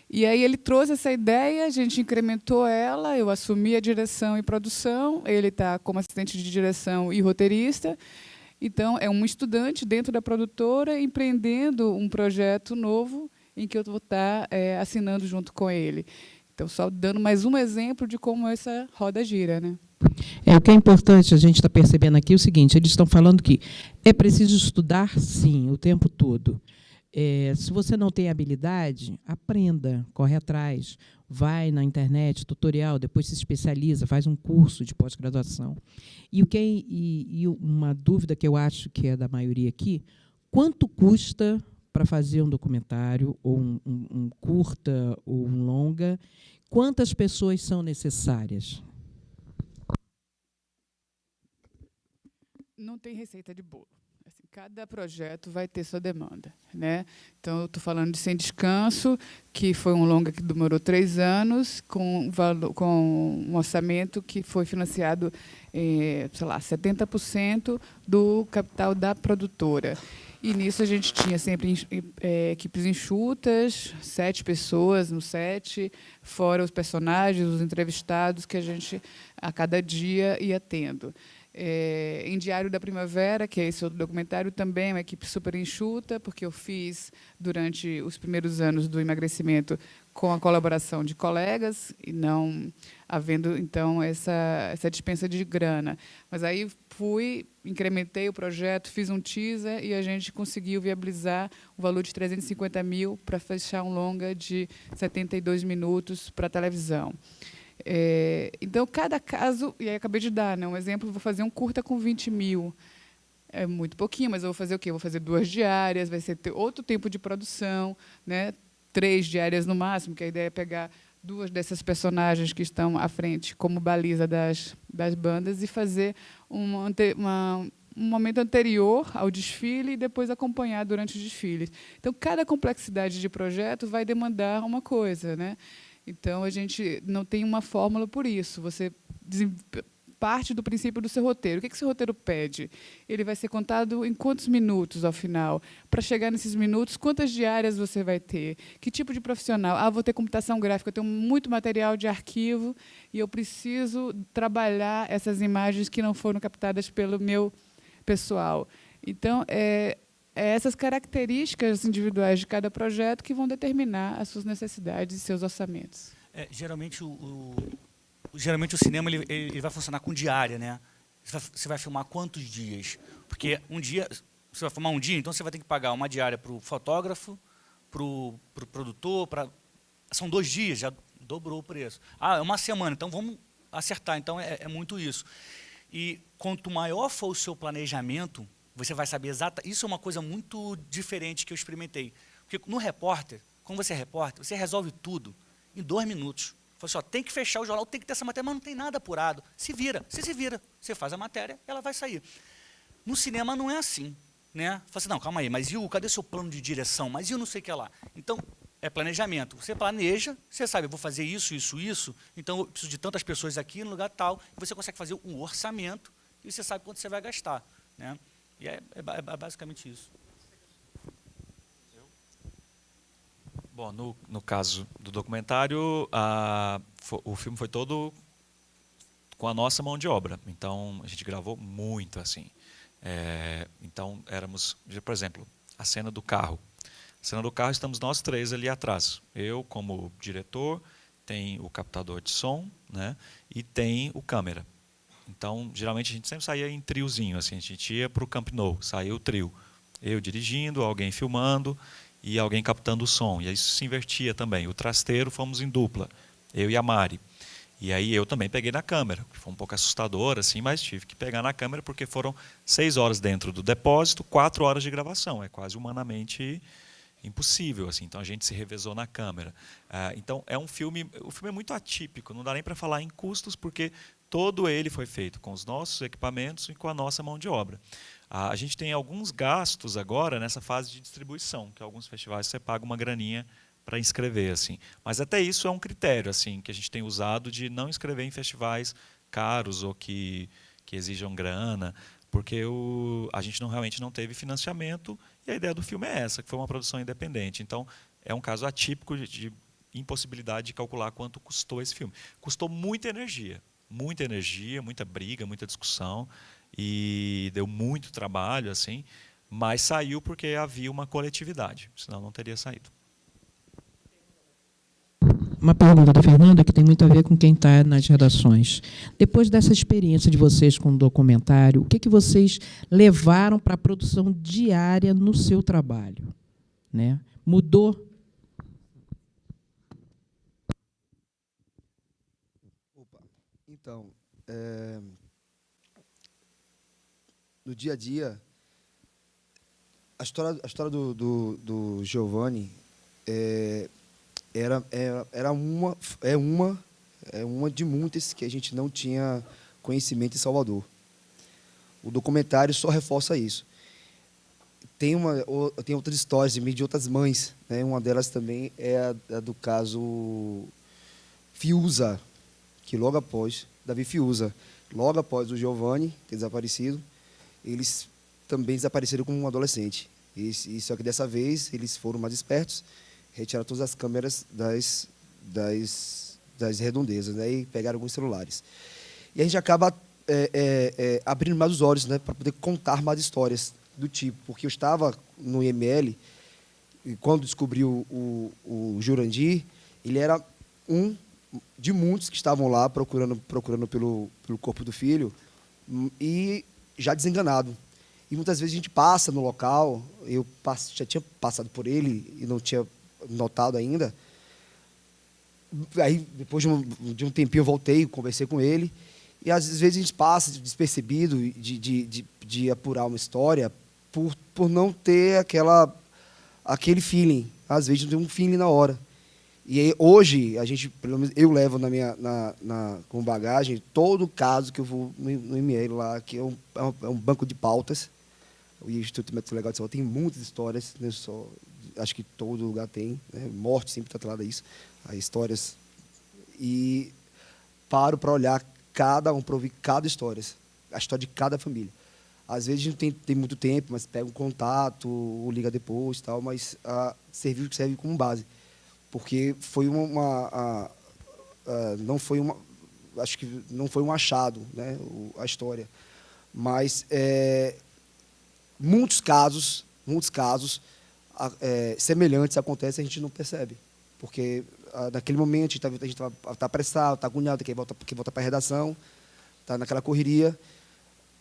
E aí ele trouxe essa ideia, a gente incrementou ela, eu assumi a direção e produção, ele está como assistente de direção e roteirista. Então, é um estudante dentro da produtora empreendendo um projeto novo em que eu vou estar assinando junto com ele. Então, só dando mais um exemplo de como essa roda gira, né? O que é importante a gente está percebendo aqui é o seguinte, eles estão falando que é preciso estudar, sim, o tempo todo. Se você não tem habilidade, aprenda, corre atrás, vai na internet, tutorial, depois se especializa, faz um curso de pós-graduação. E uma dúvida que eu acho que é da maioria aqui, quanto custa para fazer um documentário, ou um curta, ou um longa? Quantas pessoas são necessárias? Não tem receita de bolo. Assim, cada projeto vai ter sua demanda, né? Então, eu estou falando de Sem Descanso, que foi um longa que demorou 3 anos, com um orçamento que foi financiado, sei lá, 70% do capital da produtora. E nisso a gente tinha sempre equipes enxutas, 7 pessoas no set, fora os personagens, os entrevistados que a gente, a cada dia, ia tendo. Em Diário da Primavera, que é esse outro documentário, também é uma equipe super enxuta, porque eu fiz durante os primeiros anos do emagrecimento com a colaboração de colegas e não havendo, então, essa dispensa de grana. Mas aí incrementei o projeto, fiz um teaser e a gente conseguiu viabilizar o valor de 350 mil para fechar um longa de 72 minutos para a televisão. Então, cada caso, e aí acabei de dar, né, um exemplo, vou fazer um curta com 20 mil. É muito pouquinho, mas eu vou fazer o quê? Vou fazer 2 diárias, vai ser outro tempo de produção, né, 3 diárias no máximo, que a ideia é pegar 2 dessas personagens que estão à frente como baliza das bandas e fazer um momento anterior ao desfile e depois acompanhar durante os desfiles. Então, cada complexidade de projeto vai demandar uma coisa, né? Então, a gente não tem uma fórmula por isso. Você parte do princípio do seu roteiro. O que esse roteiro pede? Ele vai ser contado em quantos minutos ao final? Para chegar nesses minutos, quantas diárias você vai ter? Que tipo de profissional? Vou ter computação gráfica, eu tenho muito material de arquivo e eu preciso trabalhar essas imagens que não foram captadas pelo meu pessoal. Então, essas características individuais de cada projeto que vão determinar as suas necessidades e seus orçamentos. Geralmente o cinema ele vai funcionar com diária, né? Você vai filmar quantos dias? Porque um dia você vai filmar um dia, então você vai ter que pagar uma diária para o fotógrafo, para o produtor, são 2 dias, já dobrou o preço. É uma semana, então vamos acertar. Então é muito isso. E quanto maior for o seu planejamento, você vai saber exatamente. Isso é uma coisa muito diferente que eu experimentei. Porque no repórter, quando você é repórter, você resolve tudo em 2 minutos. Fala assim, tem que fechar o jornal, tem que ter essa matéria, mas não tem nada apurado. Você se vira. Você faz a matéria, ela vai sair. No cinema não é assim, né? Fala assim, não, calma aí, mas cadê seu plano de direção? Mas não sei o que lá. Então, é planejamento. Você planeja, você sabe, eu vou fazer isso, então eu preciso de tantas pessoas aqui no lugar tal, e você consegue fazer um orçamento, e você sabe quanto você vai gastar, né? E é basicamente isso. Bom, no caso do documentário, o filme foi todo com a nossa mão de obra. Então, a gente gravou muito, assim. Então, por exemplo, a cena do carro. A cena do carro, estamos nós 3 ali atrás. Eu, como diretor, tem o captador de som, né, e tem o câmera. Então, geralmente, a gente sempre saía em triozinho. Assim, a gente ia para o Camp Nou, saía o trio. Eu dirigindo, alguém filmando, e alguém captando o som. E aí isso se invertia também. O trasteiro fomos em dupla, eu e a Mari. E aí eu também peguei na câmera. Foi um pouco assustador, assim, mas tive que pegar na câmera porque foram 6 horas dentro do depósito, 4 horas de gravação. É quase humanamente impossível, assim. Então a gente se revezou na câmera. Então é um filme, o filme é muito atípico, não dá nem para falar em custos, porque todo ele foi feito com os nossos equipamentos e com a nossa mão de obra. A gente tem alguns gastos agora nessa fase de distribuição, que alguns festivais você paga uma graninha para inscrever, assim. Mas até isso é um critério, assim, que a gente tem usado de não inscrever em festivais caros ou que exijam grana, porque a gente realmente não teve financiamento, e a ideia do filme é essa, que foi uma produção independente. Então, é um caso atípico de impossibilidade de calcular quanto custou esse filme. Custou muita energia, muita briga, muita discussão, e deu muito trabalho, assim, mas saiu porque havia uma coletividade, senão não teria saído. Uma pergunta da Fernanda que tem muito a ver com quem está nas redações. Depois dessa experiência de vocês com o documentário, o que vocês levaram para a produção diária no seu trabalho? Né? Mudou? Então, no dia a dia, a história do Giovanni é uma de muitas que a gente não tinha conhecimento em Salvador. O documentário só reforça isso. Tem outras histórias de outras mães, né? Uma delas também é a do caso Fiuza, que logo após, Davi Fiuza, logo após o Giovanni ter desaparecido, eles também desapareceram como um adolescente. Só que dessa vez eles foram mais espertos, retiraram todas as câmeras das redondezas, né, e pegaram alguns celulares. E a gente acaba abrindo mais os olhos, né, para poder contar mais histórias do tipo. Porque eu estava no IML, e quando descobri o Jurandir, ele era um de muitos que estavam lá procurando pelo corpo do filho, e já desenganado. E muitas vezes a gente passa no local, eu já tinha passado por ele e não tinha notado ainda. Aí, depois de um tempinho, eu voltei, conversei com ele, e às vezes a gente passa despercebido de apurar uma história por não ter aquele feeling. Às vezes não tem um feeling na hora. E aí, hoje, a gente, pelo menos eu levo com bagagem todo caso que eu vou no IML lá, que é um banco de pautas. O Instituto Médico Legal de Salvador tem muitas histórias, né, acho que todo lugar tem, né, morte sempre está atrelada a isso, as histórias. E paro para olhar para ouvir cada história, a história de cada família. Às vezes a gente não tem muito tempo, mas pega um contato, ou liga depois e tal, mas serve como base. Porque foi acho que não foi um achado, né, a história. Mas muitos casos semelhantes acontecem e a gente não percebe. Porque naquele momento a gente está apressado, está agoniado, quer voltar para a redação, está naquela correria.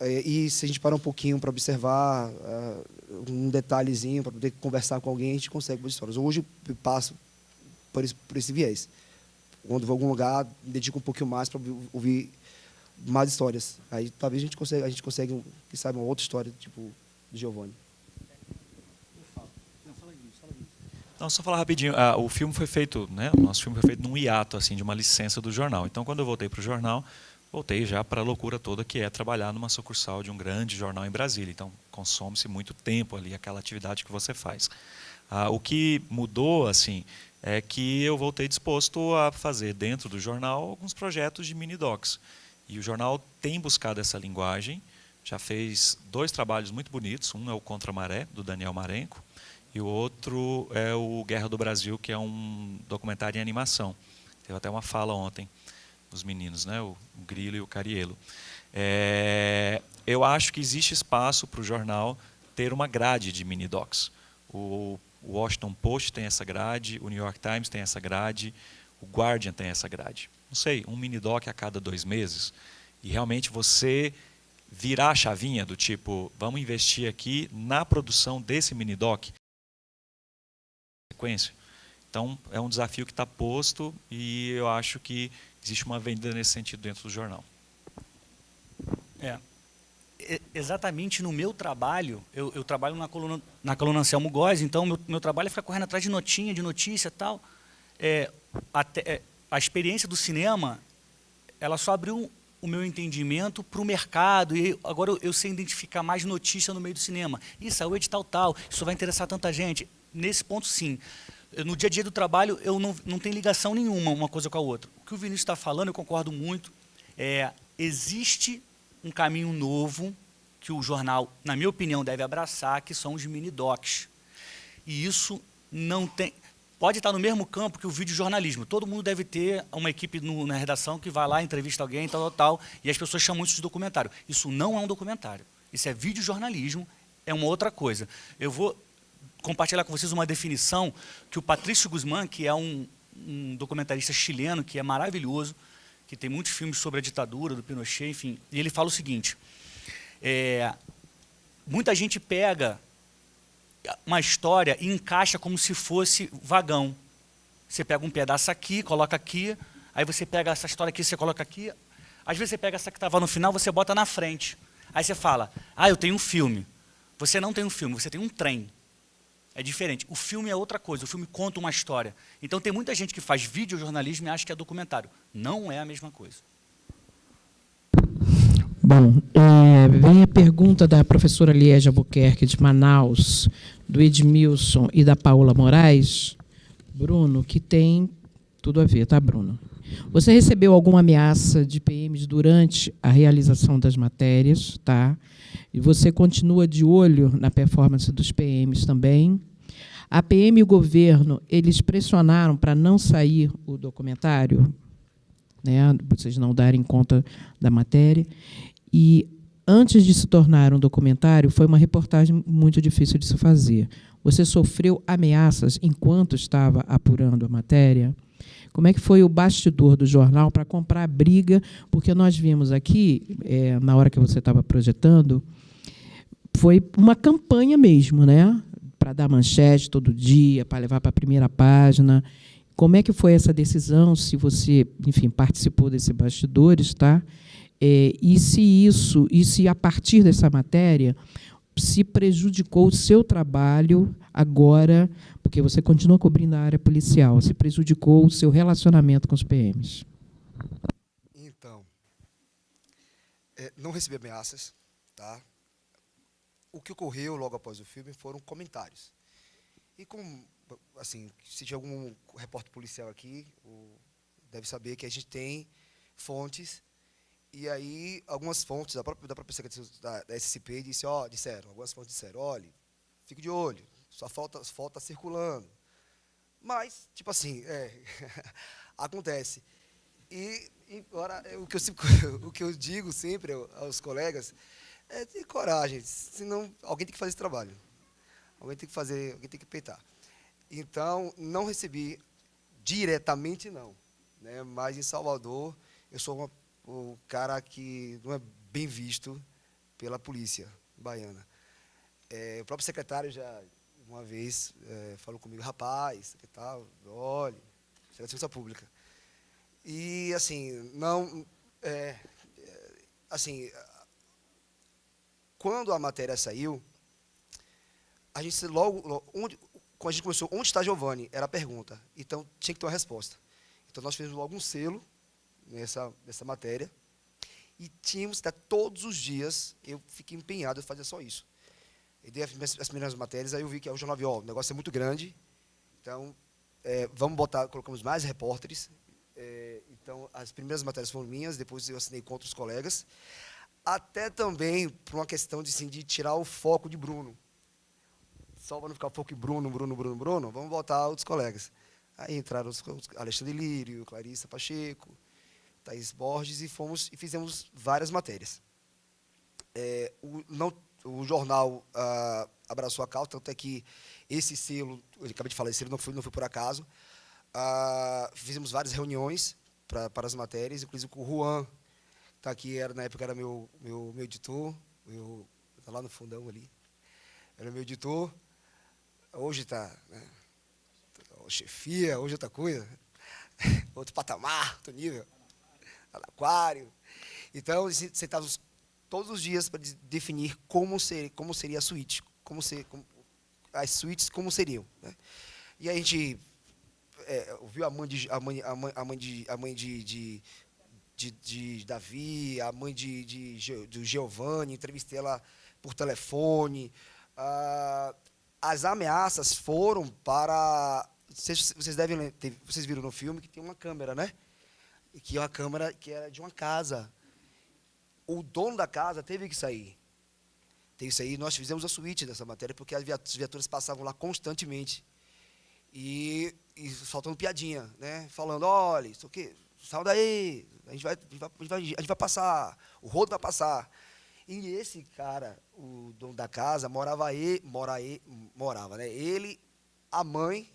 E se a gente parar um pouquinho para observar um detalhezinho, para poder conversar com alguém, a gente consegue boas histórias. Hoje eu passo por esse viés. Quando vou a algum lugar, me dedico um pouquinho mais para ouvir mais histórias. Aí talvez a gente consiga, quem sabe, uma outra história, tipo do Giovanni. Não, só falar rapidinho. O filme foi feito, né? O nosso filme foi feito num hiato, assim, de uma licença do jornal. Então, quando eu voltei para o jornal, voltei já para a loucura toda que é trabalhar numa sucursal de um grande jornal em Brasília. Então, consome-se muito tempo ali, aquela atividade que você faz. O que mudou, assim, é que eu voltei disposto a fazer dentro do jornal alguns projetos de mini-docs. E o jornal tem buscado essa linguagem, já fez 2 trabalhos muito bonitos. Um é o Contra a Maré, do Daniel Marenco, e o outro é o Guerra do Brasil, que é um documentário em animação. Teve até uma fala ontem dos meninos, né? O Grilo e o Cariello. Eu acho que existe espaço para o jornal ter uma grade de mini-docs. O Washington Post tem essa grade, o New York Times tem essa grade, o Guardian tem essa grade. Não sei, um mini-doc a cada 2 meses. E realmente você virar a chavinha do tipo, vamos investir aqui na produção desse mini-doc, sequência. Então, é um desafio que está posto e eu acho que existe uma avenida nesse sentido dentro do jornal. Exatamente no meu trabalho, eu trabalho na coluna Anselmo Góes, então meu trabalho é ficar correndo atrás de notinha, de notícia e tal. A experiência do cinema, ela só abriu o meu entendimento para o mercado, e agora eu sei identificar mais notícia no meio do cinema. Isso, saiu edital tal, isso vai interessar tanta gente. Nesse ponto, sim. No dia a dia do trabalho, eu não tenho ligação nenhuma uma coisa com a outra. O que o Vinícius está falando, eu concordo muito. Existe um caminho novo que o jornal, na minha opinião, deve abraçar, que são os mini-docs. E isso não tem... Pode estar no mesmo campo que o videojornalismo. Todo mundo deve ter uma equipe na redação que vai lá, entrevista alguém, tal, e as pessoas chamam isso de documentário. Isso não é um documentário. Isso é videojornalismo, é uma outra coisa. Eu vou compartilhar com vocês uma definição que o Patrício Guzmán, que é um documentarista chileno, que é maravilhoso, que tem muitos filmes sobre a ditadura do Pinochet, enfim, e ele fala o seguinte, muita gente pega uma história e encaixa como se fosse vagão. Você pega um pedaço aqui, coloca aqui, aí você pega essa história aqui, você coloca aqui, às vezes você pega essa que estava no final, você bota na frente. Aí você fala, eu tenho um filme. Você não tem um filme, você tem um trem. É diferente. O filme é outra coisa, o filme conta uma história. Então tem muita gente que faz videojornalismo e acha que é documentário. Não é a mesma coisa. Bom, vem a pergunta da professora Liege Albuquerque, de Manaus, do Edmilson e da Paula Moraes. Bruno, que tem tudo a ver, tá, Bruno? Você recebeu alguma ameaça de PMs durante a realização das matérias, tá? E você continua de olho na performance dos PMs também. A PM e o governo, eles pressionaram para não sair o documentário, né? Vocês não darem conta da matéria. E, antes de se tornar um documentário, foi uma reportagem muito difícil de se fazer. Você sofreu ameaças enquanto estava apurando a matéria? Como é que foi o bastidor do jornal para comprar a briga? Porque nós vimos aqui, na hora que você estava projetando, foi uma campanha mesmo, né? Para dar manchete todo dia, para levar para a primeira página. Como é que foi essa decisão, se você, enfim, participou desses bastidores, tá? E se a partir dessa matéria se prejudicou o seu trabalho agora, porque você continua cobrindo a área policial, se prejudicou o seu relacionamento com os PMs? Então, não recebi ameaças, tá? O que ocorreu logo após o filme foram comentários. E, assim, se tiver algum repórter policial aqui, deve saber que a gente tem fontes. E aí, algumas fontes da própria secretaria da SCP algumas fontes disseram, olha, fique de olho, sua foto está circulando. Mas, tipo assim, acontece. E agora, o que eu digo sempre aos colegas é ter coragem, senão alguém tem que fazer esse trabalho. Alguém tem que peitar. Então, não recebi diretamente, não. Né? Mas em Salvador, eu sou o cara que não é bem visto pela polícia baiana. O próprio secretário já, uma vez, falou comigo, rapaz, secretário, olha, Secretaria de Segurança Pública. E, assim, quando a matéria saiu, a gente quando a gente começou, onde está Giovanni? Era a pergunta. Então, tinha que ter uma resposta. Então, nós fizemos logo um selo nessa matéria, e tínhamos, todos os dias, eu fiquei empenhado em fazer só isso. Eu dei as primeiras matérias, aí eu vi que o jornal viu, o negócio é muito grande, então, colocamos mais repórteres, então, as primeiras matérias foram minhas, depois eu assinei com outros colegas, até também por uma questão de tirar o foco de Bruno. Só para não ficar o foco em Bruno, vamos botar outros colegas. Aí entraram Alexandre Lírio, Clarissa Pacheco, Thaís Borges, e fizemos várias matérias. O jornal abraçou a causa, tanto é que esse selo, eu acabei de falar, esse selo não foi por acaso. Fizemos várias reuniões para as matérias, inclusive com o Juan, que está aqui, na época era meu editor, está lá no fundão ali, era meu editor, hoje está, né? chefia, hoje outra coisa, outro patamar, outro nível, aquário. Então, sentávamos todos os dias para definir como seria a suíte, as suítes como seriam, né? E a gente ouviu a mãe de Davi, a mãe do Giovanni, entrevistei ela por telefone. As ameaças foram para... Vocês viram no filme que tem uma câmera, né? Que é uma câmera que era de uma casa. O dono da casa teve que sair. Nós fizemos a suíte dessa matéria porque as viaturas passavam lá constantemente. E soltando piadinha, né? Falando, olha, isso aqui, sai daí, a gente vai passar, o rodo vai passar. E esse cara, o dono da casa, morava, né? Ele, a mãe,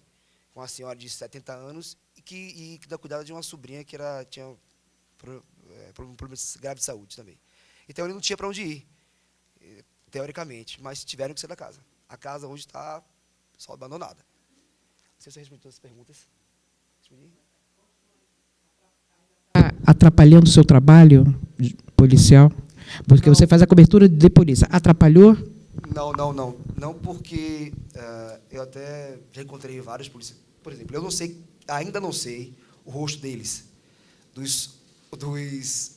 com uma senhora de 70 anos, que cuidava de uma sobrinha que tinha problemas graves de saúde também. Então ele não tinha para onde ir, teoricamente, mas tiveram que sair da casa. A casa hoje está só abandonada. Não sei se eu respondi todas as perguntas. Atrapalhando o seu trabalho policial? Porque você faz a cobertura de polícia. Atrapalhou? Não, porque eu até já encontrei vários policiais. Por exemplo, ainda não sei o rosto deles. Dos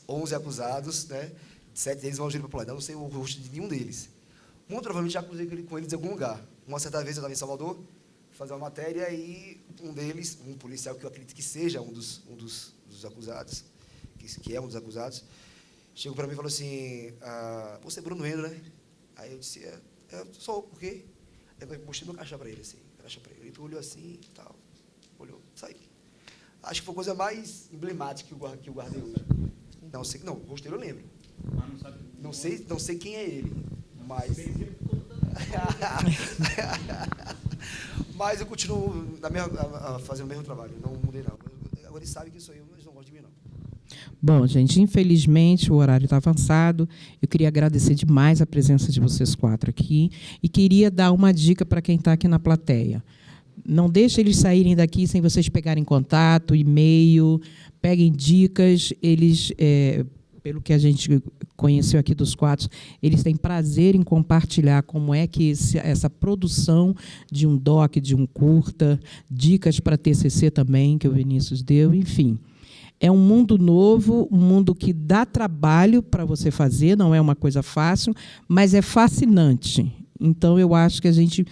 11 acusados, né? 7 deles vão ao júri popular. Ainda não sei o rosto de nenhum deles. Muito provavelmente já cruzei com eles em algum lugar. Uma certa vez eu estava em Salvador, fazer uma matéria, e um deles, um policial que eu acredito que seja um dos acusados, que é um dos acusados, chegou para mim e falou assim, você é Bruno Endo, né? Aí eu disse, eu sou, por quê? Aí eu mostrei meu crachá para ele, assim, Ele olhou assim e tal, olhou, saiu. Acho que foi a coisa mais emblemática que eu guardei hoje. Não, o rosto dele eu lembro. Não sei quem é ele, mas... Mas eu continuo fazendo o mesmo trabalho, não mudei não. Agora eles sabem que sou eu, mas não gostam de mim não. Bom, gente, infelizmente o horário está avançado. Eu queria agradecer demais a presença de vocês 4 aqui e queria dar uma dica para quem está aqui na plateia. Não deixe eles saírem daqui sem vocês pegarem contato, e-mail, peguem dicas. Eles, pelo que a gente conheceu aqui dos 4, eles têm prazer em compartilhar como é que essa produção de um doc, de um curta, dicas para TCC também, que o Vinícius deu, enfim. É um mundo novo, um mundo que dá trabalho para você fazer, não é uma coisa fácil, mas é fascinante. Então, eu acho que a gente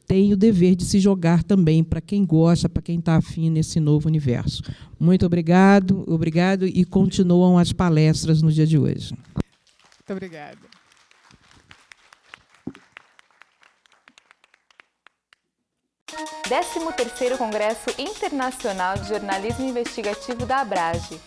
tem o dever de se jogar também para quem gosta, para quem está afim nesse novo universo. Muito obrigado, e continuam as palestras no dia de hoje. Muito obrigada. º Congresso Internacional de Jornalismo Investigativo da Abrage.